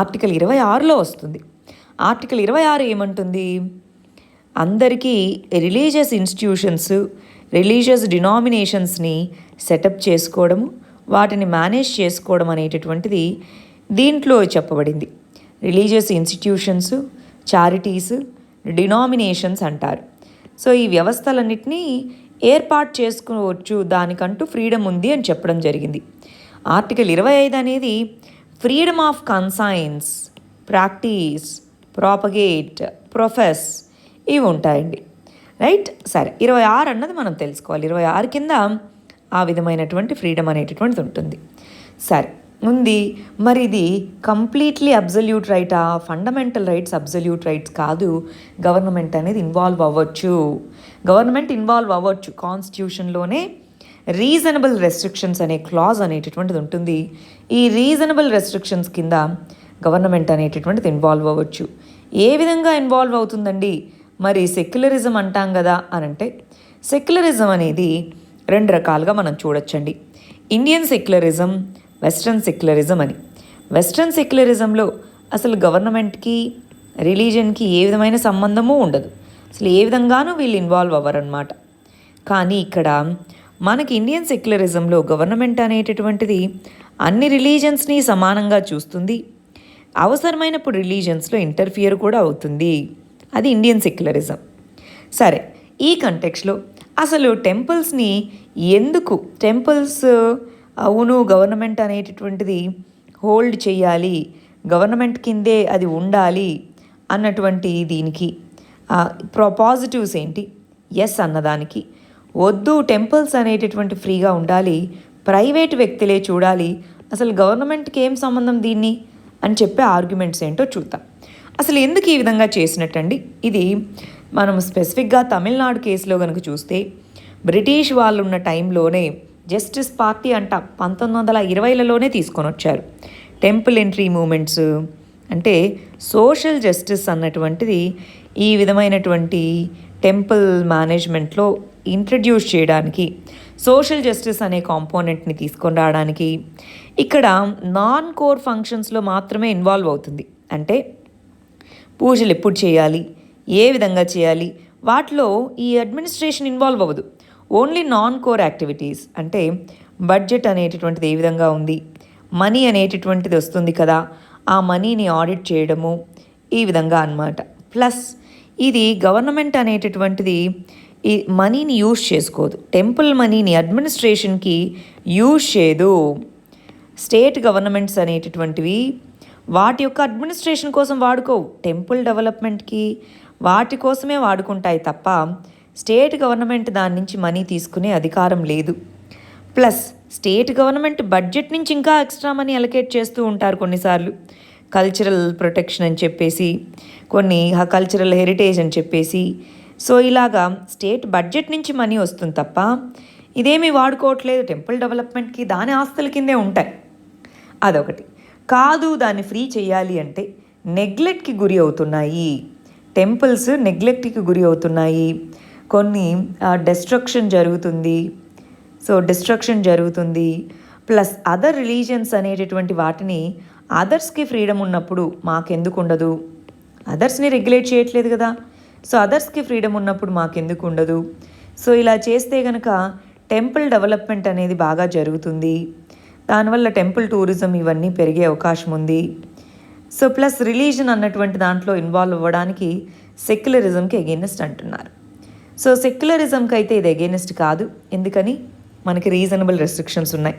ఆర్టికల్ 26లో వస్తుంది. ఆర్టికల్ 26 ఏమంటుంది, అందరికీ రిలీజియస్ ఇన్స్టిట్యూషన్స్, రిలీజియస్ డినామినేషన్స్ని సెటప్ చేసుకోవడము, వాటిని మేనేజ్ చేసుకోవడం అనేటటువంటిది దీంట్లో చెప్పబడింది. రిలీజియస్ ఇన్స్టిట్యూషన్స్, చారిటీస్, డినామినేషన్స్ అంటారు. సో ఈ వ్యవస్థలన్నింటినీ ఏర్పాటు చేసుకోవచ్చు, దానికంటూ ఫ్రీడమ్ ఉంది అని చెప్పడం జరిగింది. ఆర్టికల్ 25 అనేది freedom of conscience, practice, propagate, profess ఇవి ఉంటాయండి. రైట్. సరే, 26 అన్నది మనం తెలుసుకోవాలి. 26 కింద ఆ విధమైనటువంటి ఫ్రీడమ్ అనేటటువంటిది ఉంటుంది. సరే ఉంది. మరి ఇది కంప్లీట్లీ అబ్జల్యూట్ రైటా, ఫండమెంటల్ రైట్స్ అబ్జల్యూట్ రైట్స్ కాదు. గవర్నమెంట్ అనేది ఇన్వాల్వ్ అవ్వచ్చు. కాన్స్టిట్యూషన్లోనే రీజనబుల్ రెస్ట్రిక్షన్స్ అనే క్లాజ్ అనేటటువంటిది ఉంటుంది. ఈ రీజనబుల్ రెస్ట్రిక్షన్స్ కింద గవర్నమెంట్ అనేటటువంటిది ఇన్వాల్వ్ అవ్వచ్చు. ఏ విధంగా ఇన్వాల్వ్ అవుతుందండి, మరి సెక్యులరిజం అంటాం కదా అని అంటే, సెక్యులరిజం అనేది 2 రకాలుగా మనం చూడొచ్చండి. ఇండియన్ సెక్యులరిజం, వెస్ట్రన్ సెక్యులరిజం అని. వెస్ట్రన్ సెక్యులరిజంలో అసలు గవర్నమెంట్కి, రిలీజన్కి ఏ విధమైన సంబంధము ఉండదు. అసలు ఏ విధంగానూ వీళ్ళు ఇన్వాల్వ్ అవ్వరన్నమాట. కానీ ఇక్కడ మనకి ఇండియన్ సెక్యులరిజంలో గవర్నమెంట్ అనేటటువంటిది అన్ని రిలీజన్స్ని సమానంగా చూస్తుంది. అవసరమైనప్పుడు రిలీజన్స్లో ఇంటర్ఫియర్ కూడా అవుతుంది. అది ఇండియన్ సెక్యులరిజం. సరే, ఈ కంటెక్స్లో అసలు టెంపుల్స్ని ఎందుకు, అవును గవర్నమెంట్ అనేటటువంటిది హోల్డ్ చేయాలి, గవర్నమెంట్ కిందే అది ఉండాలి అన్నటువంటి దీనికి పాజిటివ్స్ ఏంటి, ఎస్ అన్నదానికి, వద్దు టెంపుల్స్ అనేటటువంటి ఫ్రీగా ఉండాలి, ప్రైవేట్ వ్యక్తులే చూడాలి, అసలు గవర్నమెంట్కి ఏం సంబంధం దీన్ని అని చెప్పే ఆర్గ్యుమెంట్స్ ఏంటో చూద్దాం. అసలు ఎందుకు ఈ విధంగా చేసినట్టండి, ఇది మనం స్పెసిఫిక్గా తమిళనాడు కేసులో కనుక చూస్తే, బ్రిటిష్ వాళ్ళు ఉన్న టైంలోనే జస్టిస్ పార్టీ అంట 1920లలోనే తీసుకొని వచ్చారు. టెంపుల్ ఎంట్రీ మూమెంట్స్ అంటే సోషల్ జస్టిస్ అన్నటువంటిది ఈ విధమైనటువంటి టెంపుల్ మేనేజ్మెంట్లో ఇంట్రడ్యూస్ చేయడానికి, సోషల్ జస్టిస్ అనే కాంపోనెంట్ని తీసుకొని రావడానికి, ఇక్కడ నాన్ కోర్ ఫంక్షన్స్లో మాత్రమే ఇన్వాల్వ్ అవుతుంది. అంటే పూజలు ఎప్పుడు చేయాలి, ఏ విధంగా చేయాలి, వాటిలో ఈ అడ్మినిస్ట్రేషన్ ఇన్వాల్వ్ అవ్వదు. ఓన్లీ నాన్ కోర్ యాక్టివిటీస్ అంటే బడ్జెట్ అనేటటువంటిది ఏ విధంగా ఉంది, మనీ అనేటటువంటిది వస్తుంది కదా, ఆ మనీని ఆడిట్ చేయడము, ఈ విధంగా అన్నమాట. ప్లస్ ఇది గవర్నమెంట్ అనేటటువంటిది ఈ మనీని యూజ్ చేసుకోదు. టెంపుల్ మనీని అడ్మినిస్ట్రేషన్కి యూజ్ చేయదు. స్టేట్ గవర్నమెంట్స్ అనేటటువంటివి వాటి యొక్క అడ్మినిస్ట్రేషన్ కోసం వాడుకోవు, టెంపుల్ డెవలప్మెంట్కి వాటి కోసమే వాడుకుంటాయి తప్ప స్టేట్ గవర్నమెంట్ దాని నుంచి మనీ తీసుకునే అధికారం లేదు. ప్లస్ స్టేట్ గవర్నమెంట్ బడ్జెట్ నుంచి ఇంకా ఎక్స్ట్రా మనీ అలొకేట్ చేస్తూ ఉంటారు కొన్నిసార్లు, కల్చరల్ ప్రొటెక్షన్ అని చెప్పేసి, కొన్ని కల్చరల్ హెరిటేజ్ అని చెప్పేసి. సో ఇలాగా స్టేట్ బడ్జెట్ నుంచి మనీ వస్తుంది తప్ప ఇదేమీ వాడుకోవట్లేదు టెంపుల్ డెవలప్మెంట్కి, దాని ఆస్తుల కిందే ఉంటాయి. అదొకటి కాదు. దాన్ని ఫ్రీ చేయాలి అంటే నెగ్లెక్ట్కి గురి అవుతున్నాయి టెంపుల్స్, నెగ్లెక్ట్కి గురి అవుతున్నాయి. కొన్ని డిస్ట్రక్షన్ జరుగుతుంది. సో డిస్ట్రక్షన్ జరుగుతుంది. ప్లస్ అదర్ రిలీజియన్స్ అనేటటువంటి వాటిని అదర్స్కి ఫ్రీడమ్ ఉన్నప్పుడు మాకెందుకు ఉండదు? అదర్స్ని రెగ్యులేట్ చేయట్లేదు కదా. సో అదర్స్కి ఫ్రీడమ్ ఉన్నప్పుడు మాకెందుకు ఉండదు? సో ఇలా చేస్తే కనుక టెంపుల్ డెవలప్మెంట్ అనేది బాగా జరుగుతుంది. దానివల్ల టెంపుల్ టూరిజం ఇవన్నీ పెరిగే అవకాశం ఉంది. సో ప్లస్ రిలీజన్ అన్నటువంటి దాంట్లో ఇన్వాల్వ్ అవ్వడానికి సెక్యులరిజంకి ఎగెయినెస్ట్ అంటున్నారు. సో సెక్యులరిజంకి అయితే ఇది ఎగెయినెస్ట్ కాదు. ఎందుకని? మనకి రీజనబుల్ రెస్ట్రిక్షన్స్ ఉన్నాయి.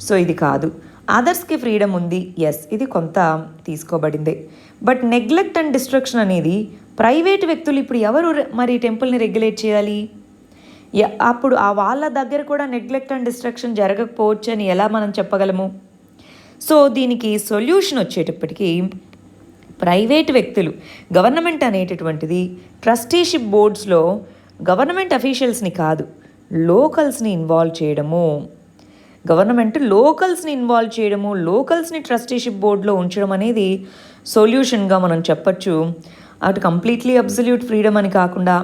సో ఇది కాదు. అదర్స్కి ఫ్రీడమ్ ఉంది, ఎస్, ఇది కొంత తీసుకోబడిందే. బట్ నెగ్లెక్ట్ అండ్ డిస్ట్రక్షన్ అనేది ప్రైవేట్ వ్యక్తులు ఇప్పుడు ఎవరు మరి టెంపుల్ని రెగ్యులేట్ చేయాలి? అప్పుడు ఆ వాళ్ళ దగ్గర కూడా నెగ్లెక్ట్ అండ్ డిస్ట్రక్షన్ జరగకపోవచ్చు అని ఎలా మనం చెప్పగలము? సో దీనికి సొల్యూషన్ వచ్చేటప్పటికి ప్రైవేట్ వ్యక్తులు, గవర్నమెంట్ అనేటటువంటిది ట్రస్టీషిప్ బోర్డ్స్లో గవర్నమెంట్ అఫీషియల్స్ని కాదు లోకల్స్ని ఇన్వాల్వ్ చేయడము, గవర్నమెంట్ లోకల్స్ని ఇన్వాల్వ్ చేయడము, లోకల్స్ని ట్రస్టీషిప్ బోర్డులో ఉంచడం అనేది సొల్యూషన్గా మనం చెప్పచ్చు. అటు కంప్లీట్లీ అబ్సల్యూట్ ఫ్రీడమ్ అని కాకుండా,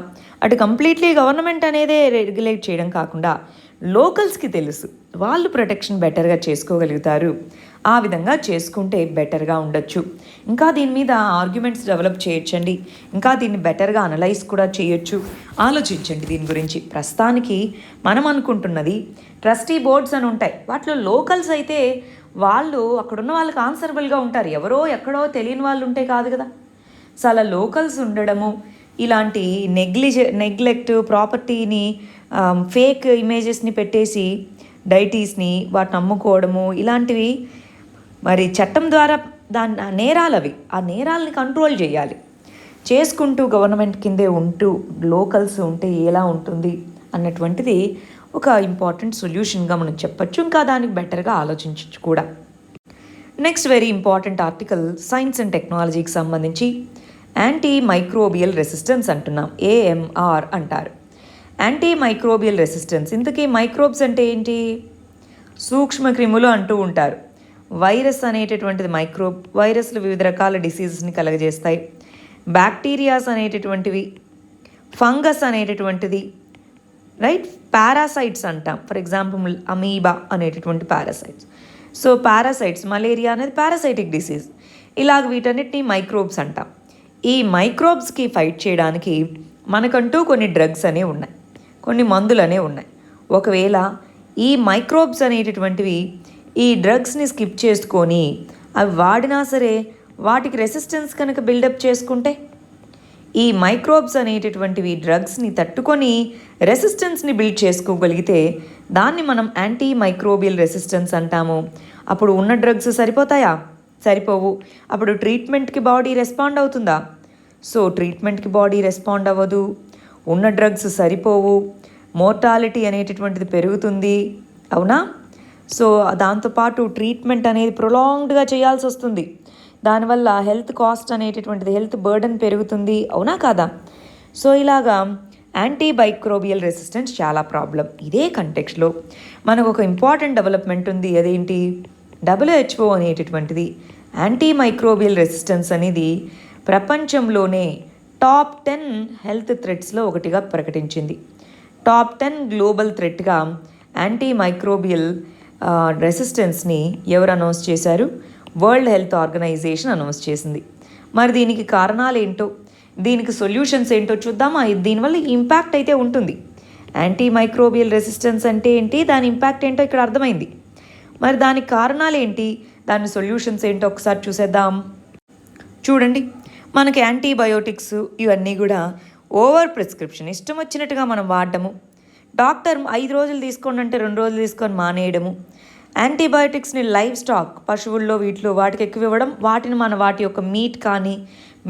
అటు కంప్లీట్లీ గవర్నమెంట్ అనేదే రెగ్యులేట్ చేయడం కాకుండా లోకల్స్కి తెలుసు వాళ్ళు ప్రొటెక్షన్ బెటర్గా చేసుకోగలుగుతారు. ఆ విధంగా చేసుకుంటే బెటర్గా ఉండొచ్చు. ఇంకా దీని మీద ఆర్గ్యుమెంట్స్ డెవలప్ చేయొచ్చండి. ఇంకా దీన్ని బెటర్గా అనలైజ్ కూడా చేయొచ్చు. ఆలోచించండి దీని గురించి. ప్రస్తుతానికి మనం అనుకుంటున్నది ట్రస్టీ బోర్డ్స్ అని ఉంటాయి. వాటిలో లోకల్స్ అయితే వాళ్ళు అక్కడున్న వాళ్ళకి ఆన్సరబుల్గా ఉంటారు. ఎవరో ఎక్కడో తెలియని వాళ్ళు ఉంటే కాదు కదా. సో అలా లోకల్స్ ఉండడము, ఇలాంటి నెగ్లెక్ట్ ప్రాపర్టీని ఫేక్ ఇమేజెస్ని పెట్టేసి డైటీస్ని వాటిని అమ్ముకోవడము, ఇలాంటివి మరి చట్టం ద్వారా నేరాలవి. ఆ నేరాలని కంట్రోల్ చేయాలి. చేసుకుంటూ గవర్నమెంట్ కిందే ఉంటూ లోకల్స్ ఉంటే ఎలా ఉంటుంది అన్నటువంటిది ఒక ఇంపార్టెంట్ సొల్యూషన్గా మనం చెప్పచ్చు. ఇంకా దానికి బెటర్గా ఆలోచించవచ్చు కూడా. Next very important article science and టెక్నాలజీకి సంబంధించి యాంటీ మైక్రోబియల్ రెసిస్టెన్స్ అంటున్నాం, AMR అంటారు. యాంటీ మైక్రోబియల్ రెసిస్టెన్స్, ఇంతకీ మైక్రోబ్స్ అంటే ఏంటి? సూక్ష్మ క్రిములు అంటూ ఉంటారు. వైరస్ అనేటటువంటిది మైక్రోబ్. వైరస్లు వివిధ రకాల డిసీజెస్ని కలగజేస్తాయి. బ్యాక్టీరియాస్ అనేటటువంటివి, ఫంగస్ అనేటటువంటిది, రైట్, పారాసైట్స్ అంటాం. ఫర్ ఎగ్జాంపుల్ అమీబా అనేటటువంటి పారాసైట్స్. సో పారాసైట్స్, మలేరియా అనేది పారాసైటిక్ డిసీజ్. ఇలాగ వీటన్నిటిని మైక్రోబ్స్ అంటాం. ఈ మైక్రోబ్స్కి ఫైట్ చేయడానికి మనకంటూ కొన్ని డ్రగ్స్ అనేవి ఉన్నాయి, కొన్ని మందులు అనేవి ఉన్నాయి. ఒకవేళ ఈ మైక్రోబ్స్ అనేటటువంటివి ఈ డ్రగ్స్ని స్కిప్ చేసుకొని అవి వాడినా సరే వాటికి రెసిస్టెన్స్ కనుక బిల్డప్ చేసుకుంటే, ఈ మైక్రోబ్స్ అనేటటువంటివి డ్రగ్స్ని తట్టుకొని రెసిస్టెన్స్ని బిల్డ్ చేసుకోగలిగితే దాన్ని మనం యాంటీ మైక్రోబియల్ రెసిస్టెన్స్ అంటాము. అప్పుడు ఉన్న డ్రగ్స్ సరిపోతాయా? సరిపోవు. అప్పుడు ట్రీట్మెంట్కి బాడీ రెస్పాండ్ అవుతుందా? సో ట్రీట్మెంట్కి బాడీ రెస్పాండ్ అవ్వదు. ఉన్న డ్రగ్స్ సరిపోవు. మోర్టాలిటీ అనేటటువంటిది పెరుగుతుంది, అవునా? సో దాంతోపాటు ట్రీట్మెంట్ అనేది ప్రొలాంగ్డ్గా చేయాల్సి వస్తుంది. దానివల్ల హెల్త్ కాస్ట్ అనేటటువంటిది, హెల్త్ బర్డన్ పెరుగుతుంది, అవునా కాదా? సో ఇలాగా యాంటీ మైక్రోబియల్ రెసిస్టెన్స్ చాలా ప్రాబ్లం. ఇదే కంటెక్స్లో మనకు ఒక ఇంపార్టెంట్ డెవలప్మెంట్ ఉంది. అదేంటి? WHO అనేటటువంటిది యాంటీ మైక్రోబియల్ రెసిస్టెన్స్ అనేది ప్రపంచంలోనే టాప్ 10 హెల్త్ థ్రెట్స్లో ఒకటిగా ప్రకటించింది. టాప్ 10 గ్లోబల్ థ్రెట్గా యాంటీ మైక్రోబియల్ రెసిస్టెన్స్ని ఎవరు అనౌన్స్ చేశారు? వరల్డ్ హెల్త్ ఆర్గనైజేషన్ అనౌన్స్ చేసింది. మరి దీనికి కారణాలు ఏంటో, దీనికి సొల్యూషన్స్ ఏంటో చూద్దామా? దీనివల్ల ఇంపాక్ట్ అయితే ఉంటుంది. యాంటీ మైక్రోబియల్ రెసిస్టెన్స్ అంటే ఏంటి, దాని ఇంపాక్ట్ ఏంటో ఇక్కడ అర్థమైంది. మరి దానికి కారణాలు ఏంటి, దాని సొల్యూషన్స్ ఏంటో ఒకసారి చూసేద్దాం. చూడండి, మనకి యాంటీబయోటిక్స్ ఇవన్నీ కూడా ఓవర్ ప్రిస్క్రిప్షన్, ఇష్టం వచ్చినట్టుగా మనం వాడటము, డాక్టర్ 5 రోజులు తీసుకోండి అంటే 2 రోజులు తీసుకొని మానేయడము, యాంటీబయాటిక్స్ని లైవ్ స్టాక్ పశువుల్లో వీటిలో వాటికి ఎక్కువ ఇవ్వడం, వాటిని వాటి యొక్క మీట్ కానీ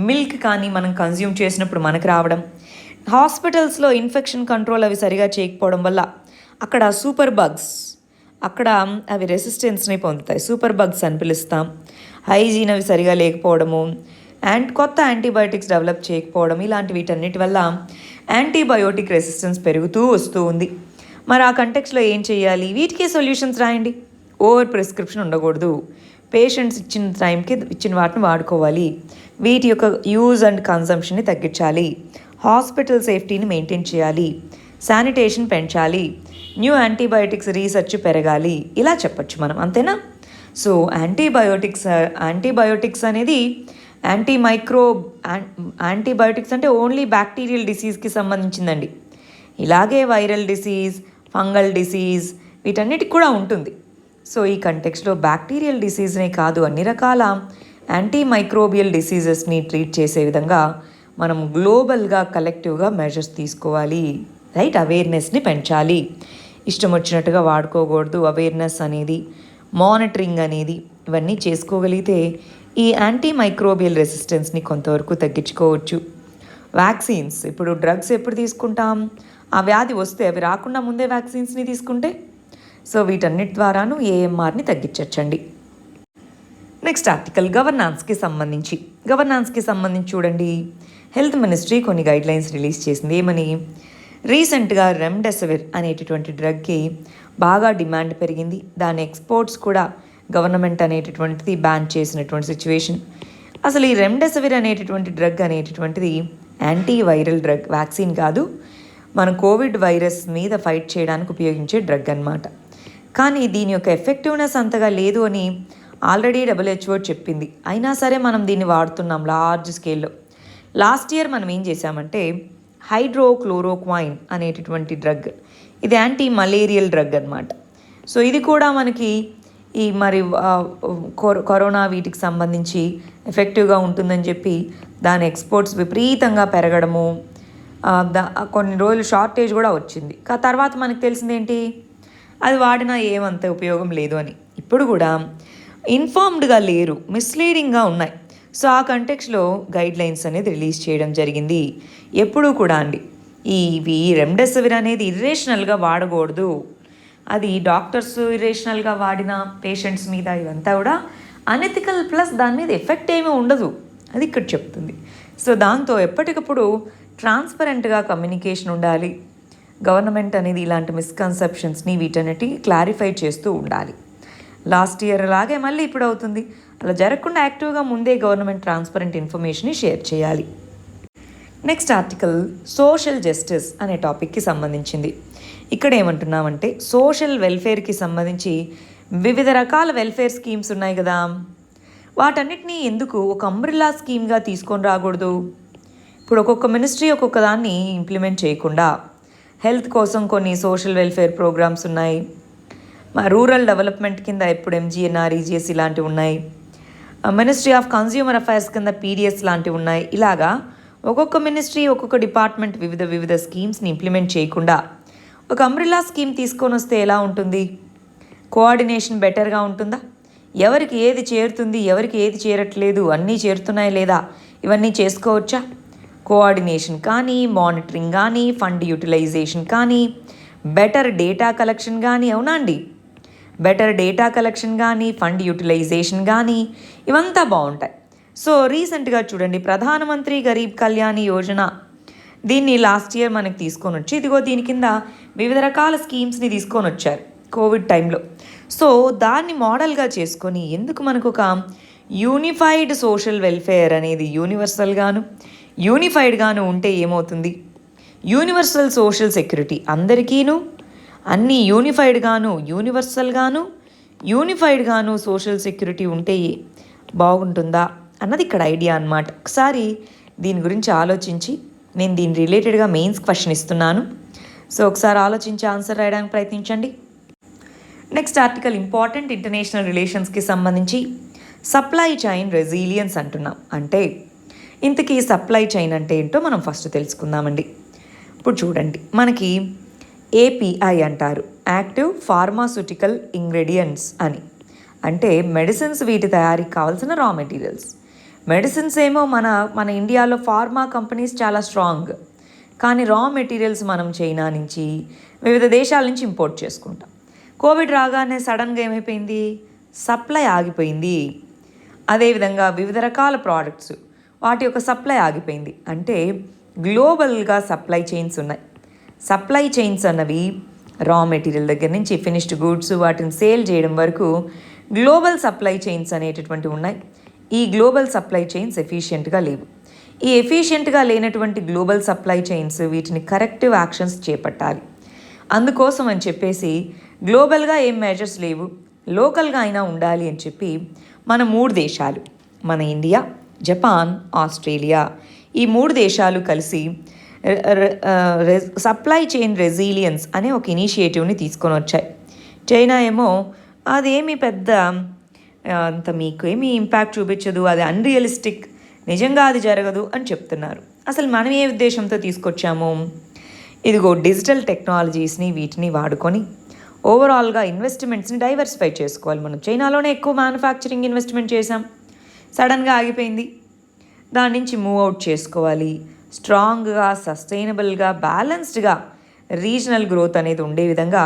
మిల్క్ కానీ మనం కన్జ్యూమ్ చేసినప్పుడు మనకు రావడం, హాస్పిటల్స్లో ఇన్ఫెక్షన్ కంట్రోల్ అవి సరిగా చేయకపోవడం వల్ల అక్కడ సూపర్ బగ్స్, అక్కడ అవి రెసిస్టెన్స్ని పొందుతాయి, సూపర్ బగ్స్ అని పిలుస్తాం. హైజీన్ అవి సరిగా లేకపోవడము అండ్ కొత్త యాంటీబయాటిక్స్ డెవలప్ చేయకపోవడం, ఇలాంటి వీటన్నిటి వల్ల యాంటీబయోటిక్ రెసిస్టెన్స్ పెరుగుతూ వస్తూ ఉంది. మరి ఆ కంటెక్స్లో ఏం చేయాలి? వీటికి సొల్యూషన్స్ రాయండి. ఓవర్ ప్రిస్క్రిప్షన్ ఉండకూడదు, పేషెంట్స్ ఇచ్చిన టైంకి ఇచ్చిన వాటిని వాడుకోవాలి, వీటి యొక్క యూజ్ అండ్ కన్సంప్షన్ని తగ్గించాలి, హాస్పిటల్ సేఫ్టీని మెయింటైన్ చేయాలి, శానిటేషన్ పెంచాలి, న్యూ యాంటీబయోటిక్స్ రీసెర్చ్ పెరగాలి, ఇలా చెప్పచ్చు మనం, అంతేనా? సో యాంటీబయోటిక్స్ అనేది యాంటీబయోటిక్స్ అంటే ఓన్లీ బ్యాక్టీరియల్ డిసీజ్కి సంబంధించిందండి. ఇలాగే వైరల్ డిసీజ్, ఫంగల్ డిసీజ్ వీటన్నిటికి కూడా ఉంటుంది. సో ఈ కంటెక్స్లో బ్యాక్టీరియల్ డిసీజ్నే కాదు, అన్ని రకాల యాంటీమైక్రోబియల్ డిసీజెస్ని ట్రీట్ చేసే విధంగా మనం గ్లోబల్గా కలెక్టివ్గా మెజర్స్ తీసుకోవాలి, రైట్? అవేర్నెస్ని పెంచాలి, ఇష్టం వచ్చినట్టుగా వాడుకోకూడదు. అవేర్నెస్ అనేది, మానిటరింగ్ అనేది ఇవన్నీ చేసుకోగలిగితే ఈ యాంటీమైక్రోబియల్ రెసిస్టెన్స్ని కొంతవరకు తగ్గించుకోవచ్చు. వ్యాక్సిన్స్, ఇప్పుడు డ్రగ్స్ ఎప్పుడు తీసుకుంటాం? ఆ వ్యాధి వస్తే అవి రాకుండా ముందే వ్యాక్సిన్స్ని తీసుకుంటే, సో వీటన్నిటి ద్వారాను ఏఎంఆర్ని తగ్గించవచ్చండి. నెక్స్ట్ ఆర్టికల్ గవర్నాన్స్కి సంబంధించి చూడండి, హెల్త్ మినిస్ట్రీ కొన్ని గైడ్లైన్స్ రిలీజ్ చేసింది. ఏమని? రీసెంట్గా రెమ్డెసివిర్ అనేటటువంటి డ్రగ్కి బాగా డిమాండ్ పెరిగింది, దాని ఎక్స్పోర్ట్స్ కూడా గవర్నమెంట్ అనేటటువంటిది బ్యాన్ చేసినటువంటి సిచ్యువేషన్. అసలు ఈ రెమ్డెసివిర్ అనేటటువంటి డ్రగ్ అనేటటువంటిది యాంటీవైరల్ డ్రగ్, వ్యాక్సిన్ కాదు, మన కోవిడ్ వైరస్ మీద ఫైట్ చేయడానికి ఉపయోగించే డ్రగ్ అన్నమాట. కానీ దీని యొక్క ఎఫెక్టివ్నెస్ అంతగా లేదు అని ఆల్రెడీ WHO చెప్పింది. అయినా సరే మనం దీన్ని వాడుతున్నాం లార్జ్ స్కేల్లో. లాస్ట్ ఇయర్ మనం ఏం చేశామంటే హైడ్రోక్లోరోక్వైన్ అనేటటువంటి డ్రగ్, ఇది యాంటీ మలేరియల్ డ్రగ్ అన్నమాట. సో ఇది కూడా మనకి ఈ మరి కరోనా వీటికి సంబంధించి ఎఫెక్టివ్గా ఉంటుందని చెప్పి దాని ఎక్స్పోర్ట్స్ విపరీతంగా పెరగడము, కొన్ని రోజులు షార్టేజ్ కూడా వచ్చింది. తర్వాత మనకు తెలిసిందేంటి, అది వాడినా ఏమంత ఉపయోగం లేదు అని. ఇప్పుడు కూడా ఇన్ఫార్మ్డ్గా లేరు, మిస్లీడింగ్గా ఉన్నాయి. సో ఆ కంటెక్స్లో గైడ్లైన్స్ అనేది రిలీజ్ చేయడం జరిగింది. ఎప్పుడూ కూడా అండి ఈ రెమ్డెసివిర్ అనేది ఇర్రేషనల్గా వాడకూడదు, అది డాక్టర్స్ ఇర్రేషనల్గా వాడిన పేషెంట్స్ మీద ఇవంతా కూడా అనెథికల్, ప్లస్ దాని మీద ఎఫెక్ట్ ఏమీ ఉండదు, అది ఇక్కడ చెప్తుంది. సో దాంతో ఎప్పటికప్పుడు ట్రాన్స్పరెంట్గా కమ్యూనికేషన్ ఉండాలి. గవర్నమెంట్ అనేది ఇలాంటి మిస్కన్సెప్షన్స్ని వీటన్నిటి క్లారిఫై చేస్తూ ఉండాలి. లాస్ట్ ఇయర్ అలాగే మళ్ళీ ఇప్పుడు అవుతుంది. అలా జరగకుండా యాక్టివ్గా ముందే గవర్నమెంట్ ట్రాన్స్పరెంట్ ఇన్ఫర్మేషన్ని షేర్ చేయాలి. నెక్స్ట్ ఆర్టికల్ సోషల్ జస్టిస్ అనే టాపిక్కి సంబంధించింది. ఇక్కడ ఏమంటున్నామంటే సోషల్ వెల్ఫేర్కి సంబంధించి వివిధ రకాల వెల్ఫేర్ స్కీమ్స్ ఉన్నాయి కదా, వాటన్నిటినీ ఎందుకు ఒక అంబ్రిల్లా స్కీమ్గా తీసుకొని రాకూడదు? ఇప్పుడు ఒక్కొక్క మినిస్ట్రీ ఒక్కొక్క దాన్ని ఇంప్లిమెంట్ చేయకుండా హెల్త్ కోసం కొన్ని సోషల్ వెల్ఫేర్ ప్రోగ్రామ్స్ ఉన్నాయి, రూరల్ డెవలప్మెంట్ కింద ఇప్పుడు MGNREGS ఇలాంటివి ఉన్నాయి, మినిస్ట్రీ ఆఫ్ కన్స్యూమర్ అఫైర్స్ కింద PDS లాంటివి ఉన్నాయి. ఇలాగా ఒక్కొక్క మినిస్ట్రీ ఒక్కొక్క డిపార్ట్మెంట్ వివిధ స్కీమ్స్ని ఇంప్లిమెంట్ చేయకుండా ఒక అంబ్రిల్లా స్కీమ్ తీసుకొని వస్తే ఎలా ఉంటుంది? కోఆర్డినేషన్ బెటర్గా ఉంటుందా? ఎవరికి ఏది చేరుతుంది, ఎవరికి ఏది చేరట్లేదు, అన్నీ చేరుతున్నాయి లేదా, ఇవన్నీ చేసుకోవచ్చా? కోఆర్డినేషన్ కానీ, మానిటరింగ్ కానీ, ఫండ్ యూటిలైజేషన్ కానీ, బెటర్ డేటా కలెక్షన్ కానీ, అవునా అండి? బెటర్ డేటా కలెక్షన్ కానీ, ఫండ్ యూటిలైజేషన్ కానీ ఇవంతా బాగుంటాయి. సో రీసెంట్గా చూడండి, ప్రధానమంత్రి గరీబ్ కళ్యాణ్ యోజన, దీన్ని లాస్ట్ ఇయర్ మనకి తీసుకొని వచ్చి ఇదిగో దీని కింద వివిధ రకాల స్కీమ్స్ని తీసుకొని వచ్చారు కోవిడ్ టైంలో. సో దాన్ని మోడల్గా చేసుకొని ఎందుకు మనకు ఒక యూనిఫైడ్ సోషల్ వెల్ఫేర్ అనేది యూనిఫైడ్గాను ఉంటే ఏమవుతుంది? యూనివర్సల్ సోషల్ సెక్యూరిటీ అందరికీను అన్నీ యూనిఫైడ్గాను సోషల్ సెక్యూరిటీ ఉంటే బాగుంటుందా అన్నది ఇక్కడ ఐడియా అన్నమాట. ఒకసారి దీని గురించి ఆలోచించి, నేను దీని రిలేటెడ్గా మెయిన్స్ క్వశ్చన్ ఇస్తున్నాను, సో ఒకసారి ఆలోచించి ఆన్సర్ రాయడానికి ప్రయత్నించండి. నెక్స్ట్ ఆర్టికల్ ఇంపార్టెంట్ ఇంటర్నేషనల్ రిలేషన్స్కి సంబంధించి సప్లై చైన్ రెసిలియన్స్ అంటున్నాం. అంటే ఇంతకీ సప్లై చైన్ అంటే ఏంటో మనం ఫస్ట్ తెలుసుకుందామండి. ఇప్పుడు చూడండి, మనకి ఏపీఐ అంటారు, యాక్టివ్ ఫార్మాస్యూటికల్ ఇంగ్రీడియంట్స్ అని. అంటే మెడిసిన్స్, వీటి తయారీకి కావాల్సిన రా మెటీరియల్స్. మెడిసిన్స్ ఏమో మన మన ఇండియాలో ఫార్మా కంపెనీస్ చాలా స్ట్రాంగ్, కానీ రా మెటీరియల్స్ మనం చైనా నుంచి, వివిధ దేశాల నుంచి ఇంపోర్ట్ చేసుకుంటాం. కోవిడ్ రాగానే సడన్గా ఏమైపోయింది, సప్లై ఆగిపోయింది. అదేవిధంగా వివిధ రకాల ప్రోడక్ట్స్, వాటి యొక్క సప్లై ఆగిపోయింది. అంటే గ్లోబల్గా సప్లై చైన్స్ ఉన్నాయి. సప్లై చైన్స్ అన్నవి రా మెటీరియల్ దగ్గర నుంచి ఫినిష్డ్ గూడ్స్, వాటిని సేల్ చేయడం వరకు గ్లోబల్ సప్లై చైన్స్ అనేటటువంటివి ఉన్నాయి. ఈ గ్లోబల్ సప్లై చైన్స్ ఎఫిషియెంట్గా లేవు. ఈ ఎఫిషియెంట్గా లేనటువంటి గ్లోబల్ సప్లై చైన్స్, వీటిని కరెక్టివ్ యాక్షన్స్ చేపట్టాలి. అందుకోసం అని చెప్పేసి గ్లోబల్గా ఏం మెజర్స్ లేవు, లోకల్గా అయినా ఉండాలి అని చెప్పి మన 3 దేశాలు, మన ఇండియా, జపాన్, ఆస్ట్రేలియా, ఈ 3 దేశాలు కలిసి సప్లై చైన్ రెసిలియన్స్ అనే ఒక ఇనిషియేటివ్ని తీసుకొని వచ్చాయి. చైనా ఏమో అదేమి పెద్ద అంత మీకు ఏమీ ఇంపాక్ట్ చూపించదు, అది అన్రియలిస్టిక్, నిజంగా అది జరగదు అని చెప్తున్నారు. అసలు మనం ఏ ఉద్దేశంతో తీసుకొచ్చాము, ఇదిగో డిజిటల్ టెక్నాలజీస్ని, వీటిని వాడుకొని ఓవరాల్గా ఇన్వెస్ట్మెంట్స్ని డైవర్సిఫై చేసుకోవాలి. మనం చైనాలోనే ఎక్కువ మ్యానుఫ్యాక్చరింగ్ ఇన్వెస్ట్మెంట్ చేసాం, సడన్గా ఆగిపోయింది. దాని నుంచి మూవ్ అవుట్ చేసుకోవాలి. స్ట్రాంగ్గా, సస్టైనబుల్గా, బ్యాలెన్స్డ్గా రీజనల్ గ్రోత్ అనేది ఉండే విధంగా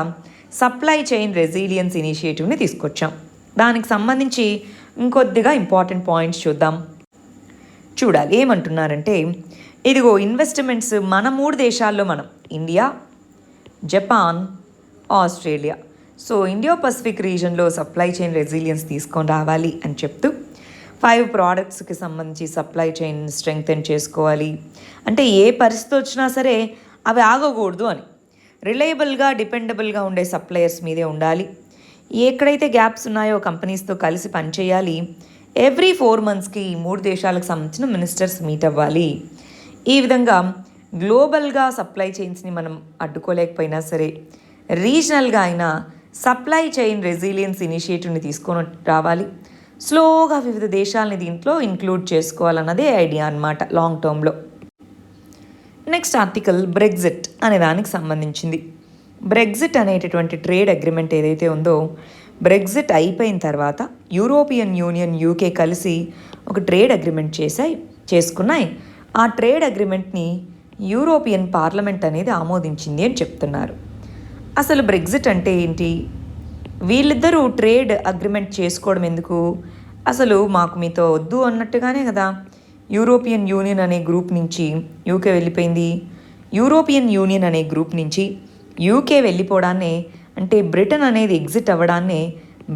సప్లై చైన్ రెసిలియన్స్ ఇనిషియేటివ్ని తీసుకొచ్చాం. దానికి సంబంధించి ఇంకొద్దిగా ఇంపార్టెంట్ పాయింట్స్ చూద్దాం. చూడాలి ఏమంటున్నారంటే, ఇదిగో ఇన్వెస్ట్మెంట్స్ మన 3 దేశాల్లో, మనం India, Japan, Australia, so India Pacific రీజన్లో సప్లై చైన్ రెసిలియన్స్ తీసుకొని రావాలి అని చెప్తూ 5 ప్రోడక్ట్స్కి సంబంధించి సప్లై చైన్ స్ట్రెంగ్తెన్ చేసుకోవాలి. అంటే ఏ పరిస్థితి వచ్చినా సరే అవి ఆగకూడదు అని, రిలయబుల్గా, డిపెండబుల్గా ఉండే సప్లయర్స్ మీదే ఉండాలి. ఎక్కడైతే గ్యాప్స్ ఉన్నాయో కంపెనీస్తో కలిసి పనిచేయాలి. ఎవ్రీ 4 మంత్స్కి ఈ 3 దేశాలకు సంబంధించిన మినిస్టర్స్ మీట్ అవ్వాలి. ఈ విధంగా గ్లోబల్గా సప్లై చైన్స్ని మనం అడ్డుకోలేకపోయినా సరే, రీజనల్గా అయినా సప్లై చైన్ రెసిలియన్స్ ఇనిషియేటివ్ని తీసుకొని రావాలి. స్లోగా వివిధ దేశాలని దీంట్లో ఇంక్లూడ్ చేసుకోవాలన్నదే ఐడియా అన్నమాట లాంగ్ టర్మ్లో. నెక్స్ట్ ఆర్టికల్ బ్రెగ్జిట్ అనే దానికి సంబంధించింది. బ్రెగ్జిట్ అనేటటువంటి ట్రేడ్ అగ్రిమెంట్ ఏదైతే ఉందో, బ్రెగ్జిట్ అయిపోయిన తర్వాత యూరోపియన్ యూనియన్, యూకే కలిసి ఒక ట్రేడ్ అగ్రిమెంట్ చేసుకున్నాయి. ఆ ట్రేడ్ అగ్రిమెంట్ని యూరోపియన్ పార్లమెంట్ అనేది ఆమోదించింది అని చెప్తున్నారు. అసలు బ్రెగ్జిట్ అంటే ఏంటి, వీళ్ళిద్దరూ ట్రేడ్ అగ్రిమెంట్ చేసుకోవడం ఎందుకు, అసలు మాకు మీతో వద్దు అన్నట్టుగానే కదా యూరోపియన్ యూనియన్ అనే గ్రూప్ నుంచి యూకే వెళ్ళిపోయింది. యూరోపియన్ యూనియన్ అనే గ్రూప్ నుంచి యూకే వెళ్ళిపోవడాన్నే, అంటే బ్రిటన్ అనేది ఎగ్జిట్ అవ్వడాన్నే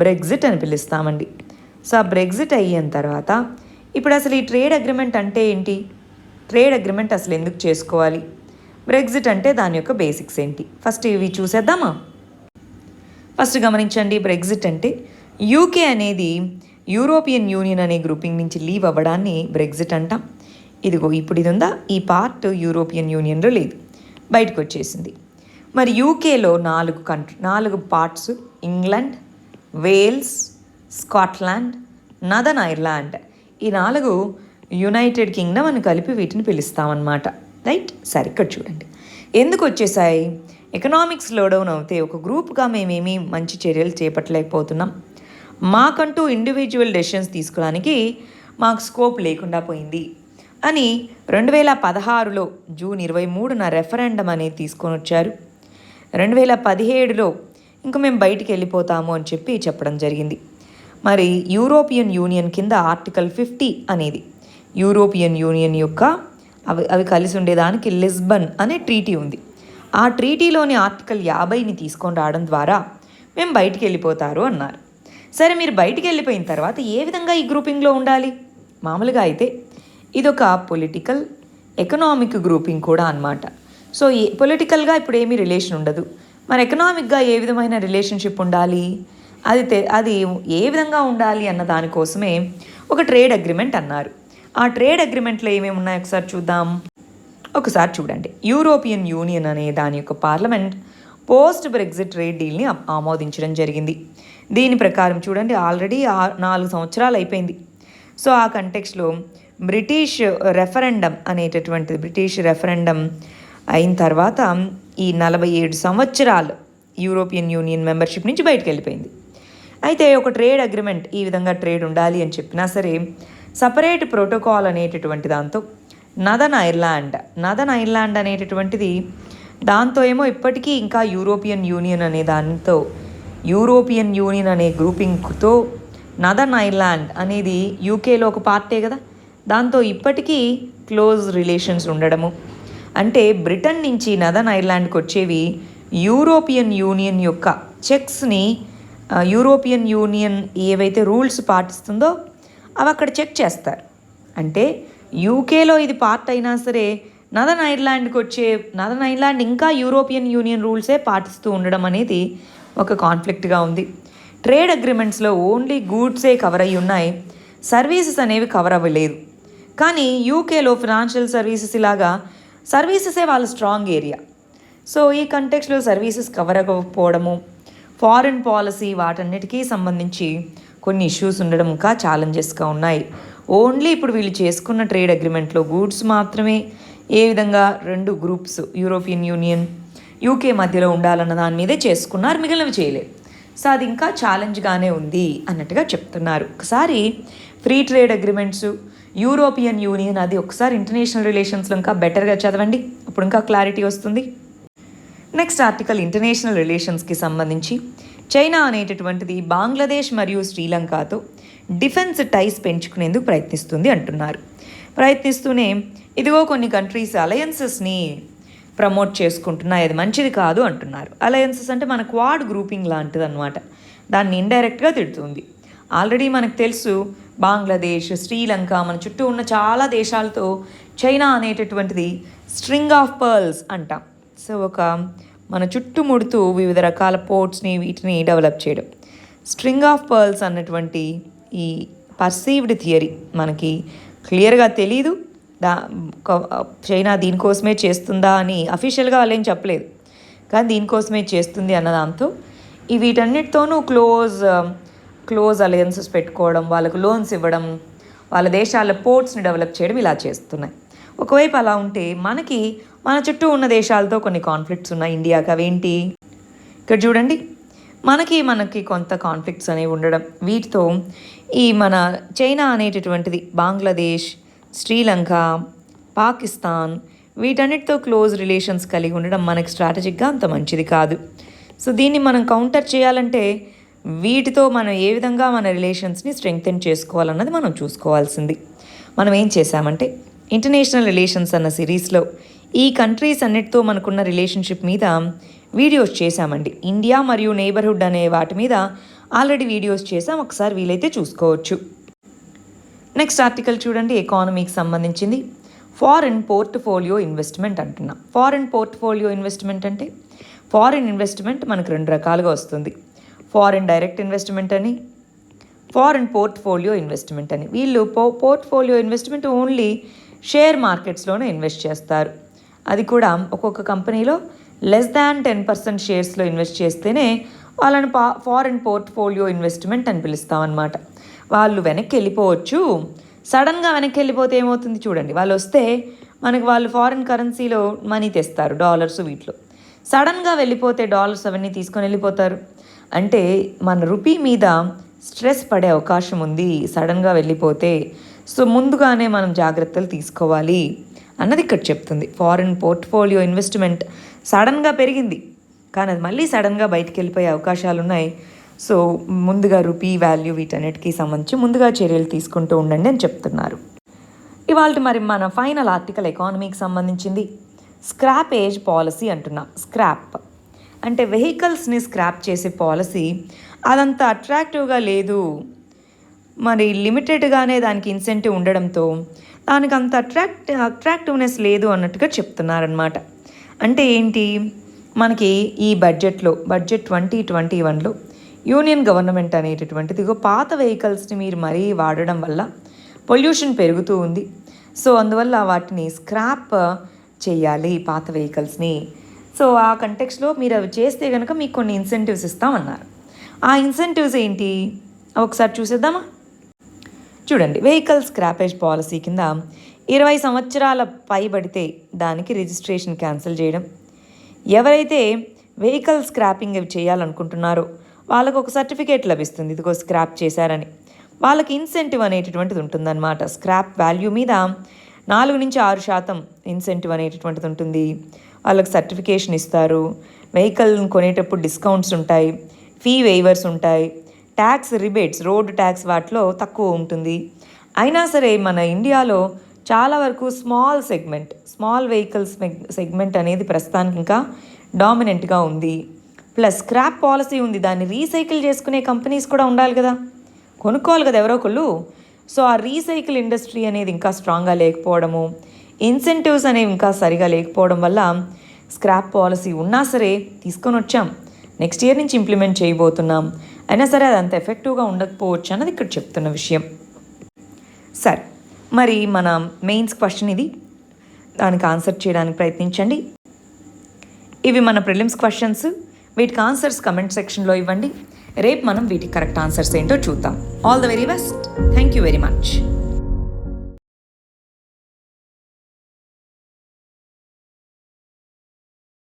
బ్రెగ్జిట్ అని పిలుస్తామండి. సో ఆ బ్రెగ్జిట్ అయిన తర్వాత ఇప్పుడు అసలు ఈ ట్రేడ్ అగ్రిమెంట్ అంటే ఏంటి, ట్రేడ్ అగ్రిమెంట్ అసలు ఎందుకు చేసుకోవాలి, బ్రెగ్జిట్ అంటే దాని యొక్క బేసిక్స్ ఏంటి, ఫస్ట్ ఇవి చూసేద్దామా. ఫస్ట్ గమనించండి, బ్రెగ్జిట్ అంటే యూకే అనేది యూరోపియన్ యూనియన్ అనే గ్రూపింగ్ నుంచి లీవ్ అవ్వడాన్ని బ్రెగ్జిట్ అంటాం. ఇదిగో ఇప్పుడు ఇది ఉందా, ఈ పార్ట్ యూరోపియన్ యూనియన్లో లేదు, బయటకు వచ్చేసింది. మరి యూకేలో 4 parts, England, Wales, Scotland, northern Ireland, ఈ 4 యునైటెడ్ కింగ్డమ్ అని కలిపి వీటిని పిలుస్తామన్నమాట. రైట్, సరే ఇక్కడ చూడండి ఎందుకు వచ్చేసాయి. ఎకనామిక్స్ స్లో డౌన్ అవుతే ఒక గ్రూప్గా మేమేమీ మంచి చర్యలు చేపట్టలేకపోతున్నాం, మాకంటూ ఇండివిజువల్ డెసిషన్స్ తీసుకోవడానికి మాకు స్కోప్ లేకుండా పోయింది అని 2016లో జూన్ 23న రెఫరెండం అనేది తీసుకొని వచ్చారు. 2017లో ఇంకా మేము బయటికి వెళ్ళిపోతాము అని చెప్పడం జరిగింది. మరి యూరోపియన్ యూనియన్ కింద ఆర్టికల్ 50 అనేది యూరోపియన్ యూనియన్ యొక్క అవి కలిసి ఉండేదానికి లిస్బన్ అనే ట్రీటీ ఉంది. ఆ ట్రీటీలోని ఆర్టికల్ 50ని తీసుకొని రావడం ద్వారా మేము బయటికి వెళ్ళిపోతారు అన్నారు. సరే, మీరు బయటికి వెళ్ళిపోయిన తర్వాత ఏ విధంగా ఈ గ్రూపింగ్లో ఉండాలి, మామూలుగా అయితే ఇదొక పొలిటికల్ ఎకనామిక్ గ్రూపింగ్ కూడా అన్నమాట. సో పొలిటికల్గా ఇప్పుడు ఏమీ రిలేషన్ ఉండదు, మరి ఎకనామిక్గా ఏ విధమైన రిలేషన్షిప్ ఉండాలి, అది ఏ విధంగా ఉండాలి అన్న దానికోసమే ఒక ట్రేడ్ అగ్రిమెంట్ అన్నారు. ఆ ట్రేడ్ అగ్రిమెంట్లో ఏమేమి ఉన్నాయో ఒకసారి చూడండి. యూరోపియన్ యూనియన్ అనే దాని యొక్క పార్లమెంట్ పోస్ట్ బ్రెగ్జిట్ ట్రేడ్ డీల్ని ఆమోదించడం జరిగింది. దీని ప్రకారం చూడండి, ఆల్రెడీ 4 సంవత్సరాలు అయిపోయింది. సో ఆ కంటెక్స్లో బ్రిటిష్ రెఫరెండం అయిన తర్వాత ఈ 47 సంవత్సరాలు యూరోపియన్ యూనియన్ మెంబర్షిప్ నుంచి బయటకు వెళ్ళిపోయింది. అయితే ఒక ట్రేడ్ అగ్రిమెంట్ ఈ విధంగా ట్రేడ్ ఉండాలి అని చెప్పినా సరే సపరేట్ ప్రోటోకాల్ అనేటటువంటి దాంతో నదర్న్ ఐర్లాండ్ అనేటటువంటిది దాంతో ఏమో ఇప్పటికీ ఇంకా యూరోపియన్ యూనియన్ అనే గ్రూపింగ్తో నదర్న్ ఐర్లాండ్ అనేది యూకేలో ఒక పార్టే కదా, దాంతో ఇప్పటికీ క్లోజ్ రిలేషన్స్ ఉండడము. అంటే బ్రిటన్ నుంచి నదర్న్ ఐర్లాండ్కి వచ్చేవి యూరోపియన్ యూనియన్ యొక్క చెక్స్ని, యూరోపియన్ యూనియన్ ఏవైతే రూల్స్ పాటిస్తుందో అవి అక్కడ చెక్ చేస్తారు. అంటే యూకేలో ఇది పార్ట్ అయినా సరే నదర్న్ ఐర్లాండ్ ఇంకా యూరోపియన్ యూనియన్ రూల్సే పాటిస్తూ ఉండడం అనేది ఒక కాన్ఫ్లిక్ట్గా ఉంది. ట్రేడ్ అగ్రిమెంట్స్లో ఓన్లీ గూడ్సే కవర్ అయ్యి ఉన్నాయి, సర్వీసెస్ అనేవి కవర్ అవ్వలేదు. కానీ యూకేలో ఫినాన్షియల్ సర్వీసెస్ ఇలాగా సర్వీసెసే వాళ్ళ స్ట్రాంగ్ ఏరియా. సో ఈ కంటెక్స్లో సర్వీసెస్ కవర్ అవ్వకపోవడము, ఫారిన్ పాలసీ వాటన్నిటికీ సంబంధించి కొన్ని ఇష్యూస్ ఉండడం ఇంకా ఛాలెంజెస్గా ఉన్నాయి. ఓన్లీ ఇప్పుడు వీళ్ళు చేసుకున్న ట్రేడ్ అగ్రిమెంట్లో గూడ్స్ మాత్రమే ఏ విధంగా 2 గ్రూప్స్ యూరోపియన్ యూనియన్ యూకే మధ్యలో ఉండాలన్న దాని మీదే చేసుకున్నారు, మిగిలినవి చేయలేదు. సో అది ఇంకా ఛాలెంజ్గానే ఉంది అన్నట్టుగా చెప్తున్నారు. ఒకసారి free trade agreements, European union అది ఒకసారి ఇంటర్నేషనల్ రిలేషన్స్లో ఇంకా బెటర్గా చదవండి, అప్పుడు ఇంకా క్లారిటీ వస్తుంది. నెక్స్ట్ ఆర్టికల్ ఇంటర్నేషనల్ రిలేషన్స్కి సంబంధించి చైనా అనేటటువంటిది బంగ్లాదేశ్ మరియు శ్రీలంకతో డిఫెన్స్ టైస్ పెంచుకునేందుకు ప్రయత్నిస్తుంది అంటున్నారు. ప్రయత్నిస్తూనే ఇదిగో కొన్ని కంట్రీస్ అలయన్సెస్ని ప్రమోట్ చేసుకుంటున్నాయి, అది మంచిది కాదు అంటున్నారు. అలయన్సెస్ అంటే మన క్వాడ్ గ్రూపింగ్ లాంటిది అనమాట, దాన్ని ఇండైరెక్ట్గా తిడుతుంది. ఆల్రెడీ మనకు తెలుసు బంగ్లాదేశ్, శ్రీలంక, మన చుట్టూ ఉన్న చాలా దేశాలతో చైనా అనేటటువంటిది స్ట్రింగ్ ఆఫ్ పర్ల్స్ అంటాం. సో ఒక మన చుట్టుముడుతూ వివిధ రకాల పోర్ట్స్ని వీటిని డెవలప్ చేయడం. స్ట్రింగ్ ఆఫ్ పర్ల్స్ అన్నటువంటి ఈ పర్సీవ్డ్ థియరీ మనకి క్లియర్గా తెలీదు. చైనా దీనికోసమే చేస్తుందా అని అఫీషియల్గా వాళ్ళు ఏం చెప్పలేదు, కానీ దీనికోసమే చేస్తుంది అన్న దాంతో ఈ వీటన్నిటితోనూ క్లోజ్ అలయన్సెస్ పెట్టుకోవడం, వాళ్ళకు లోన్స్ ఇవ్వడం, వాళ్ళ దేశాల పోర్ట్స్ని డెవలప్ చేయడం ఇలా చేస్తున్నాయి. ఒకవైపు అలా ఉంటే మన చుట్టూ ఉన్న దేశాలతో కొన్ని కాన్ఫ్లిక్ట్స్ ఉన్నాయి ఇండియాకి. అవేంటి ఇక్కడ చూడండి, మనకి కొంత కాన్ఫ్లిక్ట్స్ అనేవి ఉండడం, వీటితో ఈ మన చైనా అనేటటువంటిది బంగ్లాదేశ్, శ్రీలంక, పాకిస్తాన్ వీటన్నిటితో క్లోజ్ రిలేషన్స్ కలిగి ఉండడం మనకి స్ట్రాటజిక్గా అంత మంచిది కాదు. సో దీన్ని మనం కౌంటర్ చేయాలంటే వీటితో మనం ఏ విధంగా మన రిలేషన్స్ని స్ట్రెంగ్తెన్ చేసుకోవాలన్నది మనం చూసుకోవాల్సింది. మనం ఏం చేశామంటే ఇంటర్నేషనల్ రిలేషన్స్ అన్న సిరీస్లో ఈ కంట్రీస్ అన్నిటితో మనకున్న రిలేషన్షిప్ మీద వీడియోస్ చేశామండి. ఇండియా మరియు నైబర్హుడ్ అనే వాటి మీద ఆల్రెడీ వీడియోస్ చేసాం, ఒకసారి వీలైతే చూసుకోవచ్చు. నెక్స్ట్ ఆర్టికల్ చూడండి, ఎకానమీకి సంబంధించింది. ఫారిన్ పోర్ట్ఫోలియో ఇన్వెస్ట్మెంట్ అంటున్నాం. ఫారిన్ పోర్ట్ఫోలియో ఇన్వెస్ట్మెంట్ అంటే ఫారిన్ ఇన్వెస్ట్మెంట్ మనకు 2 రకాలుగా వస్తుంది. ఫారిన్ డైరెక్ట్ ఇన్వెస్ట్మెంట్ అని, ఫారిన్ పోర్ట్ఫోలియో ఇన్వెస్ట్మెంట్ అని. వీళ్ళు పోర్ట్ఫోలియో ఇన్వెస్ట్మెంట్ ఓన్లీ షేర్ మార్కెట్స్లోనే ఇన్వెస్ట్ చేస్తారు. అది కూడా ఒక్కొక్క కంపెనీలో లెస్ దాన్ 10% షేర్స్లో ఇన్వెస్ట్ చేస్తేనే వాళ్ళని ఫారిన్ పోర్ట్ఫోలియో ఇన్వెస్ట్మెంట్ అని పిలుస్తామన్నమాట. వాళ్ళు వెనక్కి వెళ్ళిపోవచ్చు, సడన్గా వెనక్కి వెళ్ళిపోతే ఏమవుతుంది చూడండి, వాళ్ళు వస్తే వాళ్ళు ఫారిన్ కరెన్సీలో మనీ తెస్తారు, డాలర్స్ వీటిలో. సడన్గా వెళ్ళిపోతే డాలర్స్ అవన్నీ తీసుకొని వెళ్ళిపోతారు. అంటే మన రూపీ మీద స్ట్రెస్ పడే అవకాశం ఉంది సడన్గా వెళ్ళిపోతే. సో ముందుగానే మనం జాగ్రత్తలు తీసుకోవాలి అన్నది ఇక్కడ చెప్తుంది. ఫారిన్ పోర్ట్ఫోలియో ఇన్వెస్ట్మెంట్ సడన్గా పెరిగింది, కానీ అది మళ్ళీ సడన్గా బయటికి వెళ్ళిపోయే అవకాశాలు ఉన్నాయి. సో ముందుగా రూపీ వాల్యూ వీటన్నిటికీ సంబంధించి ముందుగా చర్యలు తీసుకుంటూ ఉండండి అని చెప్తున్నారు. ఇవాళ మరి మన ఫైనల్ ఆర్టికల్ ఎకానమీకి సంబంధించింది. స్క్రాపేజ్ పాలసీ అంటున్నాం. స్క్రాప్ అంటే వెహికల్స్ని స్క్రాప్ చేసే పాలసీ అదంత అట్రాక్టివ్గా లేదు, మరి లిమిటెడ్గానే దానికి ఇన్సెంటివ్ ఉండడంతో దానికి అంత అట్రాక్టివ్నెస్ లేదు అన్నట్టుగా చెప్తున్నారనమాట. అంటే ఏంటి, మనకి ఈ బడ్జెట్ 2021లో యూనియన్ గవర్నమెంట్ అనేటటువంటిది పాత వెహికల్స్ని మీరు మరీ వాడడం వల్ల పొల్యూషన్ పెరుగుతూ ఉంది. సో అందువల్ల వాటిని స్క్రాప్ చేయాలి పాత వెహికల్స్ని. సో ఆ కంటెక్స్లో మీరు అవి చేస్తే కనుక మీకు కొన్ని ఇన్సెంటివ్స్ ఇస్తామన్నారు. ఆ ఇన్సెంటివ్స్ ఏంటి ఒకసారి చూసేద్దామా. చూడండి, వెహికల్ స్క్రాపేజ్ పాలసీ కింద 20 సంవత్సరాల పైబడితే దానికి రిజిస్ట్రేషన్ క్యాన్సిల్ చేయడం. ఎవరైతే వెహికల్ స్క్రాపింగ్ అవి చేయాలనుకుంటున్నారో వాళ్ళకు ఒక సర్టిఫికేట్ లభిస్తుంది, ఇదిగో స్క్రాప్ చేశారని. వాళ్ళకి ఇన్సెంటివ్ అనేటటువంటిది ఉంటుందన్నమాట. స్క్రాప్ వాల్యూ మీద 4-6% ఇన్సెంటివ్ అనేటటువంటిది ఉంటుంది. వాళ్ళకి సర్టిఫికేషన్ ఇస్తారు. వెహికల్ని కొనేటప్పుడు డిస్కౌంట్స్ ఉంటాయి, ఫీ వేవర్స్ ఉంటాయి, ట్యాక్స్ రిబేట్స్, రోడ్ ట్యాక్స్ వాటిలో తక్కువ ఉంటుంది. అయినా సరే మన ఇండియాలో చాలా వరకు స్మాల్ వెహికల్స్ సెగ్మెంట్ అనేది ప్రస్తుతానికి ఇంకా డామినెంట్గా ఉంది. ప్లస్ స్క్రాప్ పాలసీ ఉంది, దాన్ని రీసైకిల్ చేసుకునే కంపెనీస్ కూడా ఉండాలి కదా, కొనుక్కోవాలి కదా ఎవరో ఒకళ్ళు. సో ఆ రీసైకిల్ ఇండస్ట్రీ అనేది ఇంకా స్ట్రాంగ్గా లేకపోవడము, ఇన్సెంటివ్స్ అనేవి ఇంకా సరిగా లేకపోవడం వల్ల స్క్రాప్ పాలసీ ఉన్నా సరే తీసుకొని వచ్చాం, నెక్స్ట్ ఇయర్ నుంచి ఇంప్లిమెంట్ చేయబోతున్నాం, అయినా సరే అది అంత ఎఫెక్టివ్గా ఉండకపోవచ్చు అన్నది ఇక్కడ చెప్తున్న విషయం. సరే, మరి మన మెయిన్స్ క్వశ్చన్ ఇది, దానికి ఆన్సర్ చేయడానికి ప్రయత్నించండి. ఇవి మన ప్రిలిమ్స్ క్వశ్చన్స్, వీటికి ఆన్సర్స్ కమెంట్ సెక్షన్లో ఇవ్వండి. రేపు మనం వీటికి కరెక్ట్ ఆన్సర్స్ ఏంటో చూద్దాం. All the very best. Thank you very much.